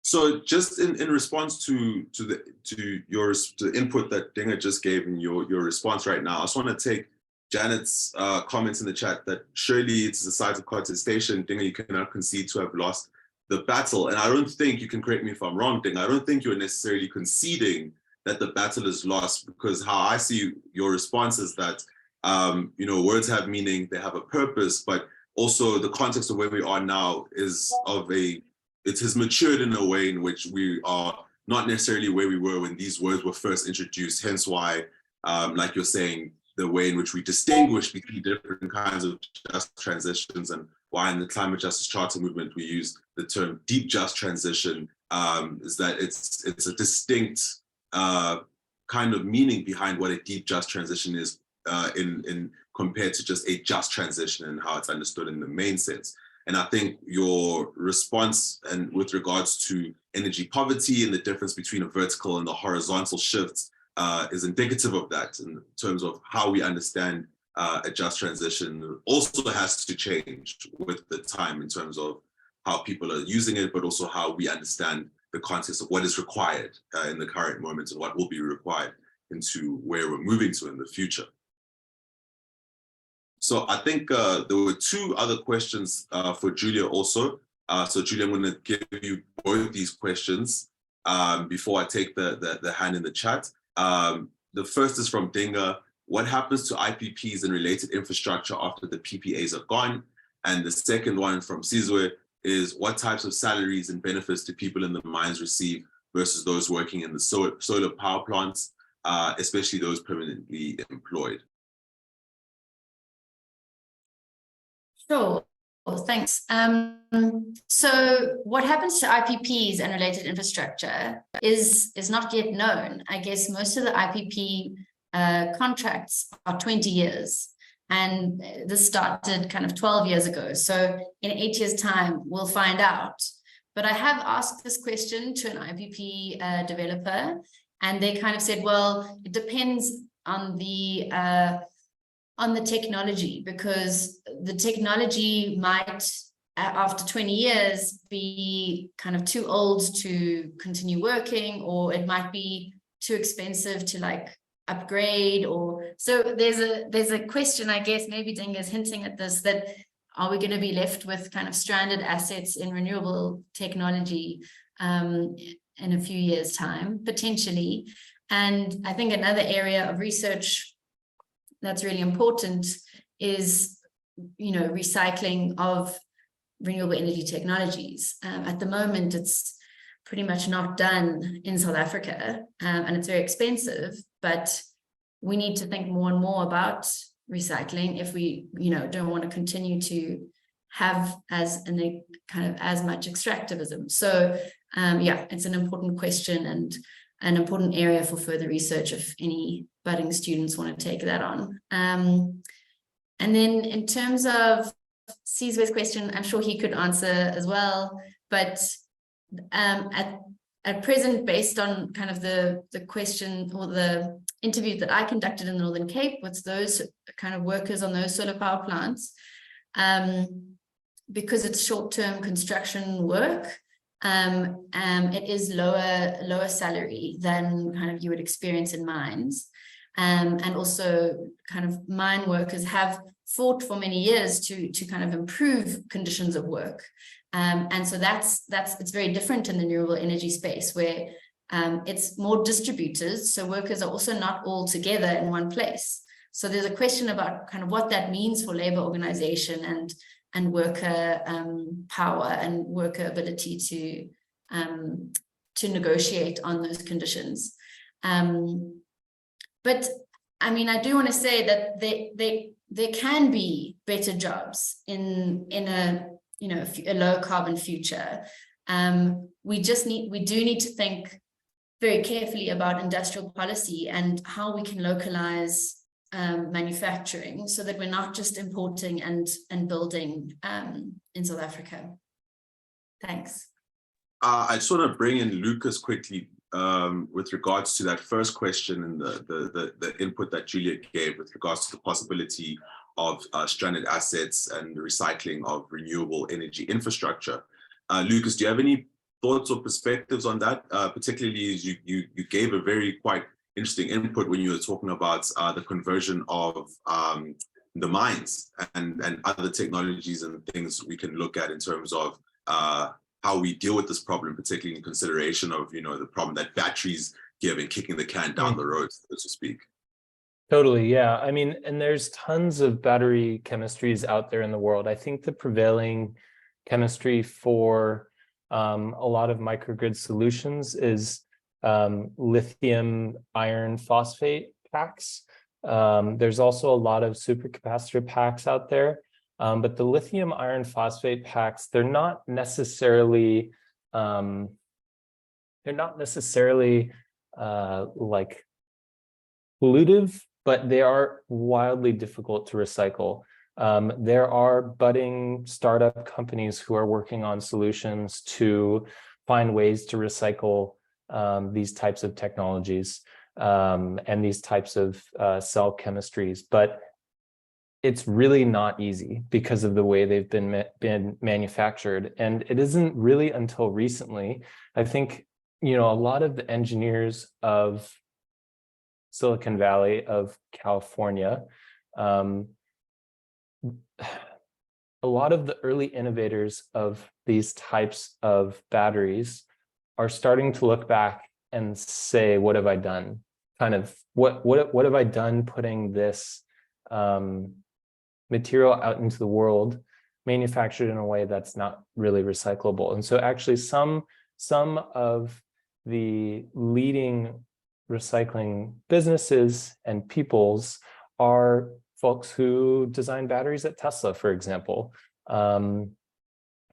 So just in response to the input that Dinga just gave in your response right now, I just want to take Janet's comments in the chat that surely it's a site of contestation. Dinga, you cannot concede to have lost the battle. And I don't think, you can correct me if I'm wrong, Dinga, I don't think you're necessarily conceding that the battle is lost, because how I see your response is that, words have meaning, they have a purpose, but also the context of where we are now is it has matured in a way in which we are not necessarily where we were when these words were first introduced. Hence why, like you're saying, the way in which we distinguish between different kinds of just transitions, and why in the climate justice charter movement we use the term deep just transition, is that it's a distinct kind of meaning behind what a deep just transition is in compared to just a just transition and how it's understood in the main sense. And I think your response and with regards to energy poverty and the difference between a vertical and the horizontal shift is indicative of that in terms of how we understand a just transition. Also has to change with the time in terms of how people are using it, but also how we understand the context of what is required in the current moment and what will be required into where we're moving to in the future. So I think there were two other questions for Julia also. So Julia, I'm going to give you both these questions before I take the hand in the chat. The first is from Dinga. What happens to IPPs and related infrastructure after the PPAs are gone? And the second one from Sizwe is, what types of salaries and benefits do people in the mines receive versus those working in the solar power plants, especially those permanently employed? Sure, well, thanks. So what happens to IPPs and related infrastructure is not yet known. I guess most of the IPP contracts are 20 years, and this started kind of 12 years ago. So in 8 years' time, we'll find out. But I have asked this question to an IPP developer, and they kind of said, well, it depends on the technology, because the technology might, after 20 years, be kind of too old to continue working, or it might be too expensive to like upgrade. Or so there's a question, I guess maybe Dinga is hinting at this, that are we going to be left with kind of stranded assets in renewable technology in a few years' time, potentially? And I think another area of research that's really important is, recycling of renewable energy technologies. At the moment, it's pretty much not done in South Africa, and it's very expensive, but we need to think more and more about recycling if we, don't want to continue to have as much extractivism. So yeah, it's an important question and an important area for further research if any budding students want to take that on. And then in terms of Sizwe's question, I'm sure he could answer as well, but at present, based on kind of the question or the interview that I conducted in the Northern Cape with those kind of workers on those solar power plants, because it's short-term construction work, it is lower salary than kind of you would experience in mines. And also kind of mine workers have fought for many years to kind of improve conditions of work. And so it's very different in the renewable energy space, where it's more distributed. So workers are also not all together in one place. So there's a question about kind of what that means for labor organization worker power and worker ability to negotiate on those conditions. But I mean, I do want to say that there can be better jobs in a a low carbon future. We do need to think very carefully about industrial policy and how we can localize manufacturing so that we're not just importing and building in South Africa. Thanks. I just want to bring in Lucas quickly with regards to that first question and the input that Juliet gave with regards to the possibility of stranded assets and the recycling of renewable energy infrastructure. Lucas, do you have any thoughts or perspectives on that? Particularly as you gave a very quite interesting input when you were talking about the conversion of the mines and other technologies and things we can look at in terms of how we deal with this problem, particularly in consideration of the problem that batteries give in kicking the can down the road, so to speak. Totally, yeah. I mean, and there's tons of battery chemistries out there in the world. I think the prevailing chemistry for a lot of microgrid solutions is lithium iron phosphate packs. There's also a lot of supercapacitor packs out there. But the lithium iron phosphate packs, they're not necessarily like pollutive, but they are wildly difficult to recycle. There are budding startup companies who are working on solutions to find ways to recycle these types of technologies and these types of cell chemistries, but it's really not easy because of the way they've been manufactured. And it isn't really until recently, I think, a lot of the engineers of Silicon Valley, of California, a lot of the early innovators of these types of batteries are starting to look back and say, what have I done? Kind of, what have I done putting this material out into the world, manufactured in a way that's not really recyclable? And so actually some of the leading recycling businesses and peoples are folks who design batteries at Tesla, for example.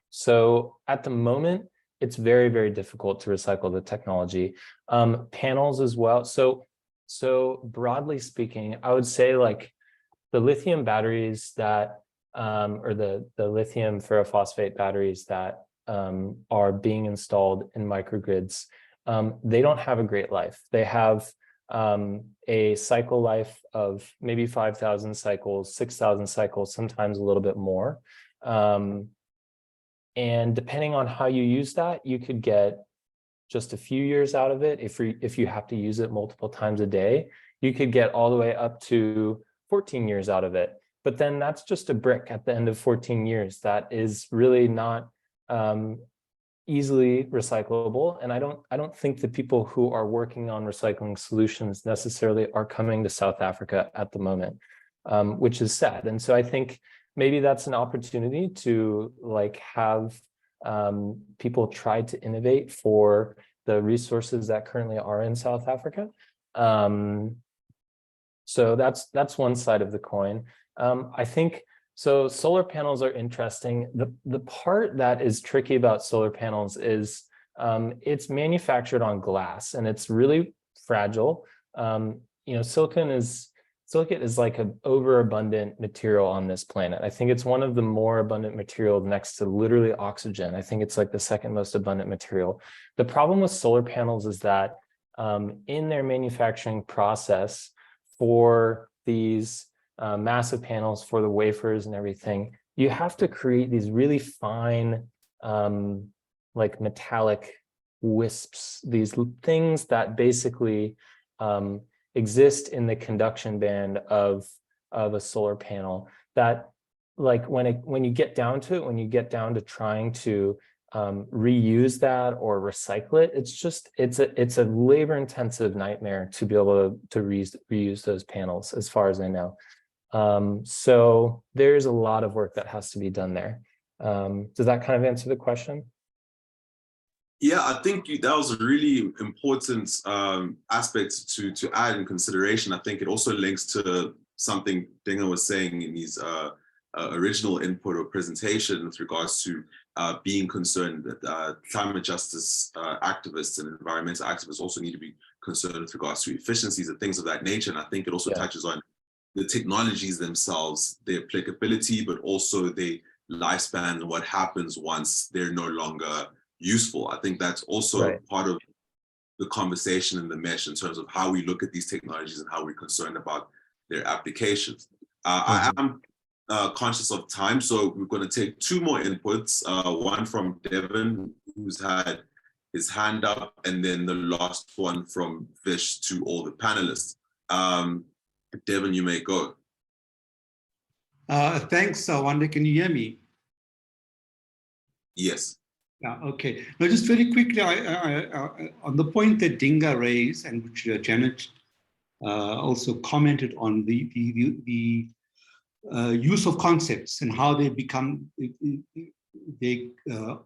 So at the moment, it's very, very difficult to recycle the technology. Panels as well. So broadly speaking, I would say like the lithium batteries that, or the lithium ferrophosphate batteries that are being installed in microgrids, they don't have a great life. They have a cycle life of maybe 5,000 cycles, 6,000 cycles, sometimes a little bit more. And depending on how you use that, you could get just a few years out of it. If you have to use it multiple times a day, you could get all the way up to 14 years out of it. But then that's just a brick at the end of 14 years. That is really not easily recyclable. And I don't think the people who are working on recycling solutions necessarily are coming to South Africa at the moment, which is sad. And so I think maybe that's an opportunity to like have people try to innovate for the resources that currently are in South Africa. So that's one side of the coin. I think, so solar panels are interesting. The part that is tricky about solar panels is it's manufactured on glass and it's really fragile. Silicon is like an overabundant material on this planet. I think it's one of the more abundant materials next to literally oxygen. I think it's like the second most abundant material. The problem with solar panels is that in their manufacturing process for these massive panels, for the wafers and everything, you have to create these really fine, like metallic wisps, these things that basically exist in the conduction band of a solar panel that, like, when you get down to it, when you get down to trying to reuse that or recycle it, it's a labor intensive nightmare to be able to reuse those panels, as far as I know. So there's a lot of work that has to be done there. Does that kind of answer the question? Yeah, I think that was a really important aspect to add in consideration. I think it also links to something Dinga was saying in his original input or presentation with regards to being concerned that climate justice activists and environmental activists also need to be concerned with regards to efficiencies and things of that nature. And I think it also touches on the technologies themselves, their applicability, but also their lifespan and what happens once they're no longer useful. I think that's also part of the conversation and the mesh in terms of how we look at these technologies and how we're concerned about their applications. I am conscious of time, so we're going to take two more inputs, one from Devin, who's had his hand up, and then the last one from Vish to all the panelists. Devin, you may go. Thanks, Wanda. Can you hear me? Yes. Yeah, okay. Now, just very quickly, on the point that Dinga raised, and which Janet also commented on, the use of concepts and how they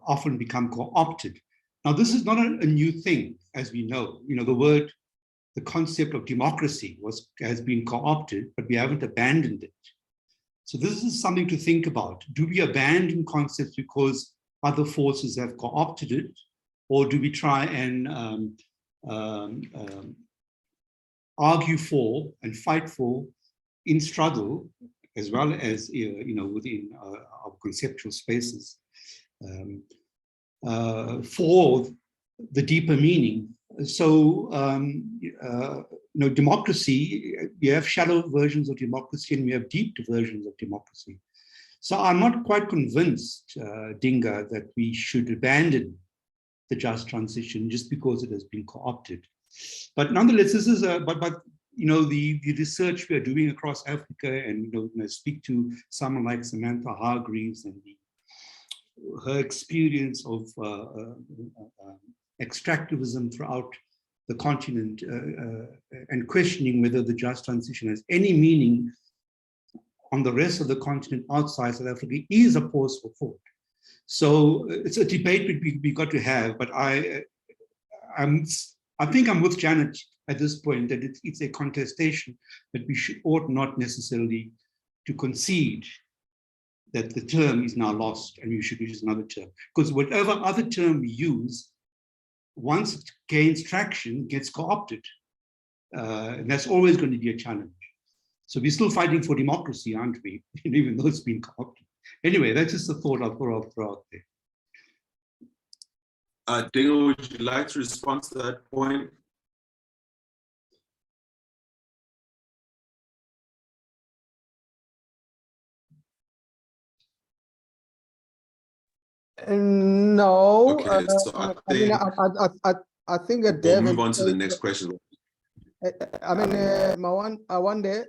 often become co-opted. Now, this is not a new thing, as we know. You know, the concept of democracy has been co-opted, but we haven't abandoned it. So this is something to think about. Do we abandon concepts because other forces have co-opted it, or do we try and argue for and fight for, in struggle, as well as within our conceptual spaces, for the deeper meaning? So, democracy, we have shallow versions of democracy and we have deep versions of democracy. So I'm not quite convinced, Dinga, that we should abandon the just transition just because it has been co-opted. But nonetheless, this is the research we are doing across Africa, and speak to someone like Samantha Hargreaves and her experience of extractivism throughout the continent, and questioning whether the just transition has any meaning on the rest of the continent outside South Africa is a pause for thought. So it's a debate we got to have, but I think I'm with Janet at this point that it's a contestation that we ought not necessarily to concede that the term is now lost and we should use another term. Because whatever other term we use, once it gains traction, gets co-opted. And that's always going to be a challenge. So we're still fighting for democracy, aren't we? Even though it's been co-opted. Anyway, that's just a thought I'll throw out there. Dinga, would you like to respond to that point? No. Okay, so I think that we'll move on to the next question. Mawande,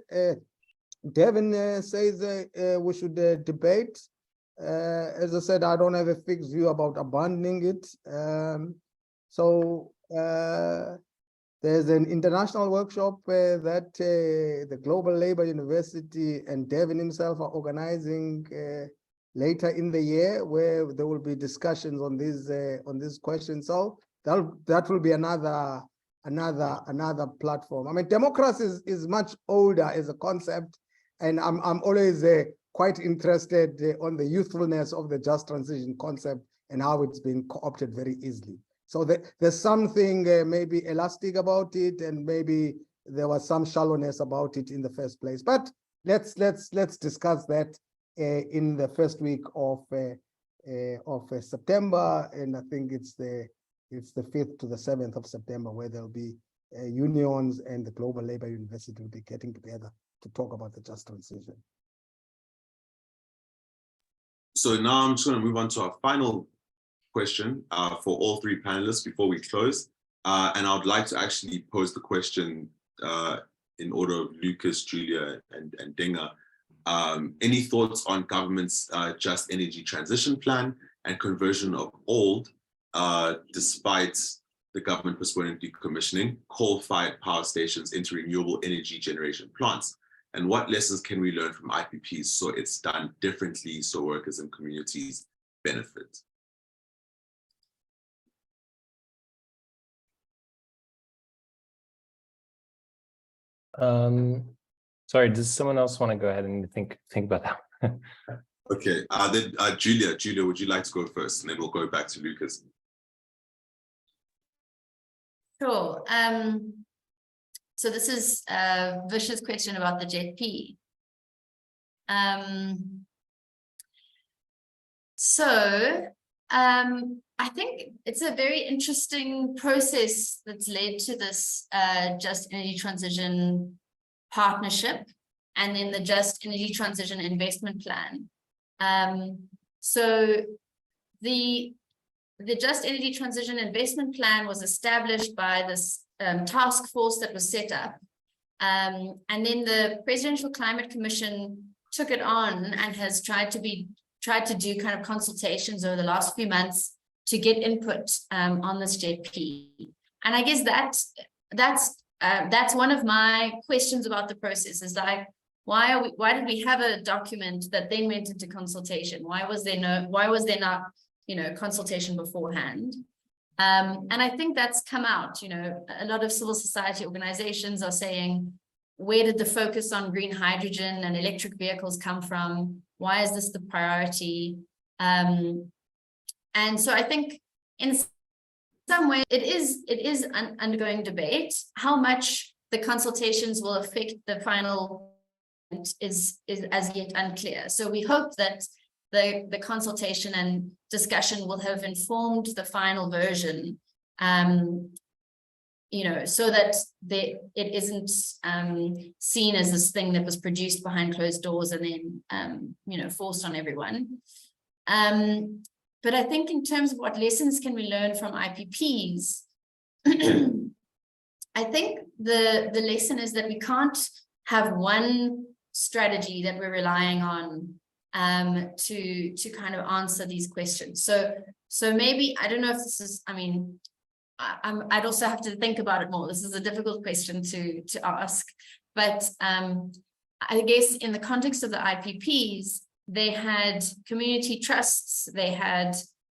Devin says we should debate. As I said, I don't have a fixed view about abandoning it. There's an international workshop that the Global Labour University and Devin himself are organizing later in the year, where there will be discussions on this question. So that will be another platform. I mean, democracy is much older as a concept, and I'm always quite interested on the youthfulness of the just transition concept and how it's been co-opted very easily. So there's something maybe elastic about it, and maybe there was some shallowness about it in the first place. But let's discuss that in the first week of September, and I think it's the 5th to the 7th of September, where there'll be unions and the Global Labour University will be getting together to talk about the just transition. So now I'm just going to move on to our final question for all three panelists before we close. And I would like to actually pose the question in order of Lucas, Julia, and Dinga. Any thoughts on government's just energy transition plan and conversion of old, despite the government postponing decommissioning coal-fired power stations into renewable energy generation plants? and what lessons can we learn from IPPs so it's done differently so workers and communities benefit? Sorry, does someone else want to go ahead and think about that? Okay, then Julia, would you like to go first? And then we'll go back to Lucas. Sure. So this is a vicious question about the JP. I think it's a very interesting process that's led to this Just Energy Transition Partnership and then the Just Energy Transition Investment Plan. So the Just Energy Transition Investment Plan was established by this task force that was set up. And then the Presidential Climate Commission took it on and has tried to do kind of consultations over the last few months to get input on this JP. And I guess that's one of my questions about the process is like, why did we have a document that then went into consultation? Why was there not, consultation beforehand? And I think that's come out, a lot of civil society organizations are saying, where did the focus on green hydrogen and electric vehicles come from? Why is this the priority? And so I think in some way it is undergoing debate. How much the consultations will affect the final is as yet unclear. So we hope that the consultation and discussion will have informed the final version, so that it isn't seen as this thing that was produced behind closed doors and then forced on everyone. But I think in terms of what lessons can we learn from IPPs, I think the lesson is that we can't have one strategy that we're relying on to kind of answer these questions. So maybe, I don't know if this is, I'd also have to think about it more. This is a difficult question to ask, but I guess in the context of the IPPs, they had community trusts, they had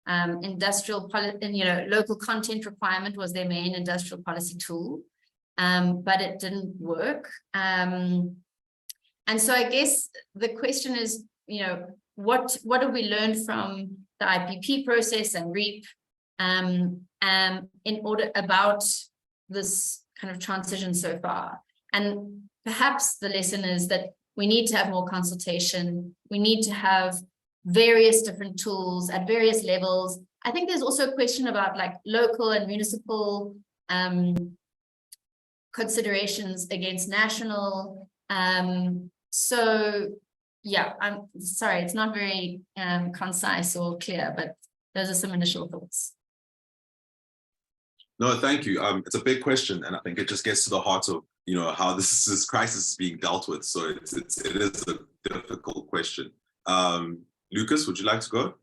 local content requirement was their main industrial policy tool, but it didn't work. And so I guess the question is, what have we learned from the IPP process and REAP in order about this kind of transition so far? And perhaps the lesson is that we need to have more consultation. We need to have various different tools at various levels. I think there's also a question about like local and municipal considerations against national. So yeah, I'm sorry, it's not very concise or clear, but those are some initial thoughts. No, thank you. It's a big question, and I think it just gets to the heart of how this crisis is being dealt with. So it is a difficult question. Lucas, would you like to go?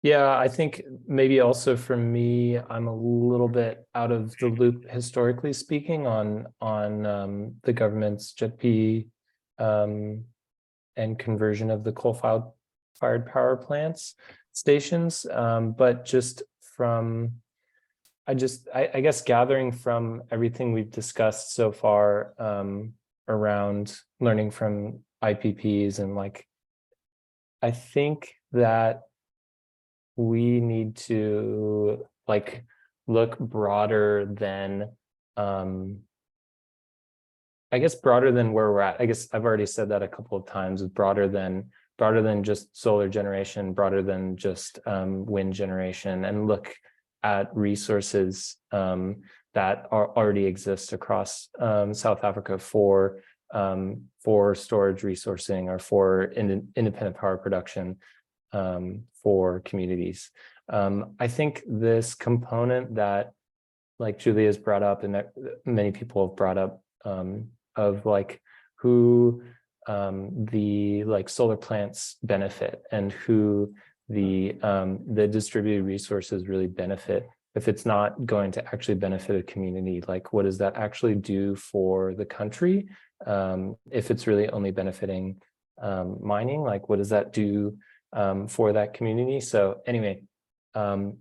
Yeah, I think maybe also for me, I'm a little bit out of the loop historically speaking on the government's JETP and conversion of the coal-fired power plants stations, but just from I guess gathering from everything we've discussed so far around learning from IPPs and I think that we need to look broader than broader than where we're at. I guess I've already said that a couple of times, broader than just solar generation, broader than just wind generation, and look at resources that already exist across South Africa for storage resourcing or for independent power production for communities. I think this component that Julia has brought up and that many people have brought up of who the solar plants benefit and who the distributed resources really benefit if it's not going to actually benefit a community, like what does that actually do for the country? If it's really only benefiting mining, like what does that do for that community? So anyway,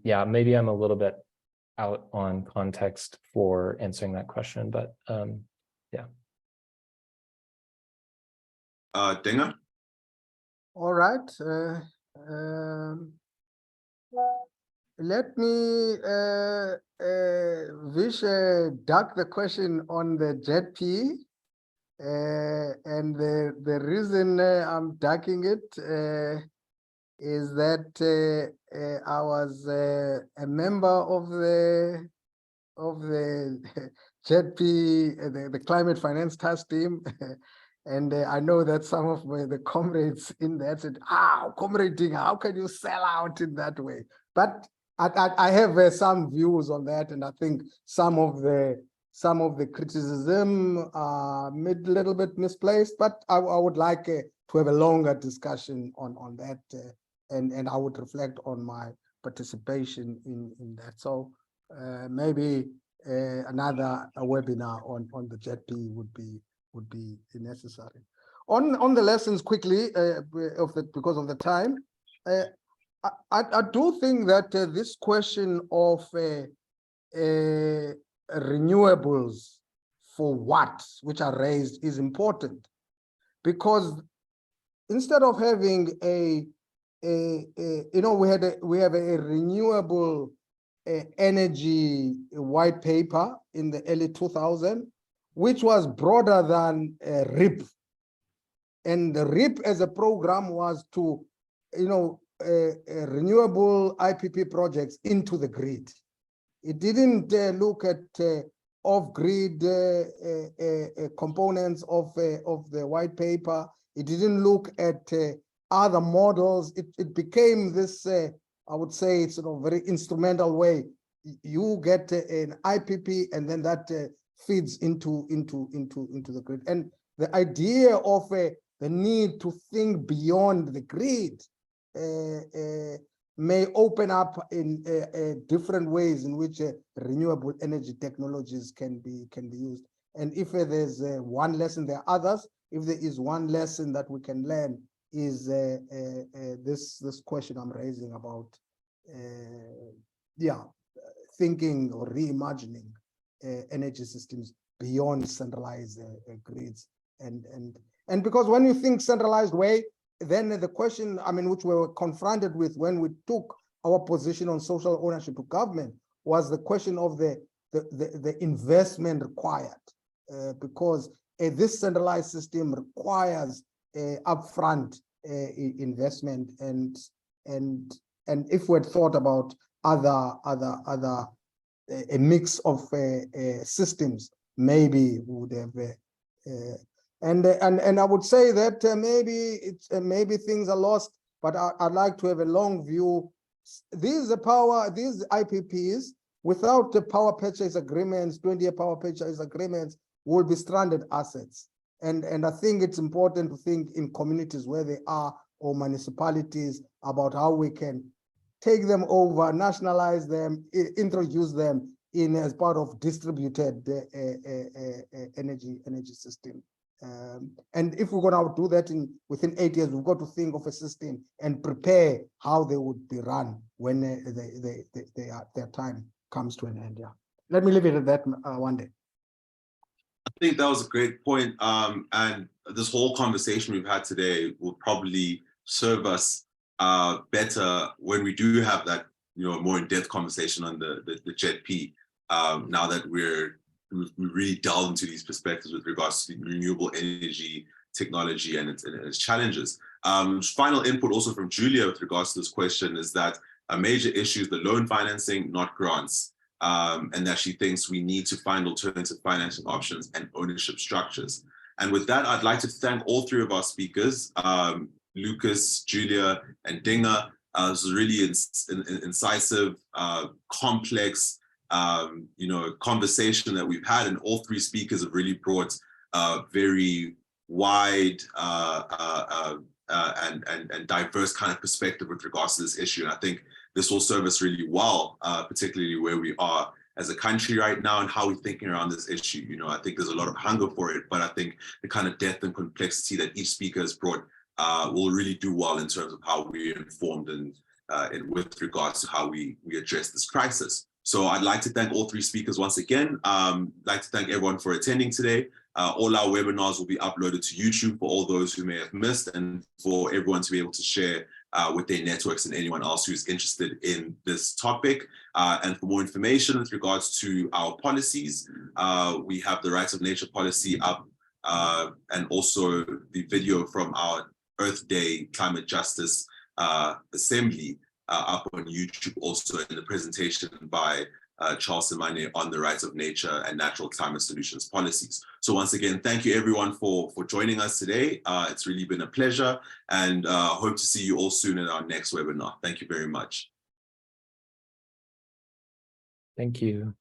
yeah, maybe I'm a little bit out on context for answering that question, but yeah. Dinga? All right. Let me Vish duck the question on the JP. And the reason I'm ducking it is that I was a member of the JP, the Climate Finance Task Team. And I know that some of the comrades in that said, Comrade Dinga, how can you sell out in that way? But I have some views on that, and I think some of the criticism are a little bit misplaced, but I would like to have a longer discussion on that, and I would reflect on my participation in that. So maybe another webinar on the JP would be necessary. On the lessons quickly, because of the time, I do think that this question of renewables for what, which are raised, is important, because instead of having we have a renewable energy white paper in the early 2000s, which was broader than RIP. And the RIP as a program was to, renewable IPP projects into the grid. It didn't look at off-grid components of the white paper. It didn't look at other models. It became this, I would say, sort of very instrumental way. You get an IPP, and then that feeds into the grid. And the idea of the need to think beyond the grid may open up in different ways in which renewable energy technologies can be used. And if there's one lesson, there are others. If there is one lesson that we can learn, is this question I'm raising about, thinking or reimagining energy systems beyond centralized grids. And because when you think centralized way, then the question, which we were confronted with when we took our position on social ownership of government, was the question of the investment required, because this centralized system requires upfront investment, and if we had thought about other a mix of systems, maybe we would have. And I would say that maybe things are lost, but I'd like to have a long view. These IPPs, without the power purchase agreements, 20-year power purchase agreements, will be stranded assets. And I think it's important to think in communities where they are, or municipalities, about how we can take them over, nationalize them, introduce them in as part of distributed energy system. And if we're going to do that within 8 years, we've got to think of a system and prepare how they would be run when their time comes to an end. Yeah, let me leave it at that one day. I think that was a great point. And this whole conversation we've had today will probably serve us better when we do have that, more in-depth conversation on the JETP. Now that we really delve into these perspectives with regards to renewable energy technology and its challenges. Final input also from Julia with regards to this question is that a major issue is the loan financing, not grants, and that she thinks we need to find alternative financing options and ownership structures. And with that, I'd like to thank all three of our speakers, Lucas, Julia, and Dinga. This was really incisive, complex, conversation that we've had, and all three speakers have really brought very wide and diverse kind of perspective with regards to this issue. And I think this will serve us really well, particularly where we are as a country right now and how we're thinking around this issue. You know, I think there's a lot of hunger for it, but I think the kind of depth and complexity that each speaker has brought will really do well in terms of how we're informed and with regards to how we address this crisis. So I'd like to thank all three speakers once again. I'd like to thank everyone for attending today. All our webinars will be uploaded to YouTube for all those who may have missed, and for everyone to be able to share with their networks and anyone else who's interested in this topic. And for more information with regards to our policies, we have the Rights of Nature policy up, and also the video from our Earth Day Climate Justice Assembly up on YouTube, also in the presentation by Charles Semane on the Rights of Nature and Natural Climate Solutions policies. So once again, thank you everyone for joining us today. It's really been a pleasure, and hope to see you all soon in our next webinar. Thank you very much. Thank you.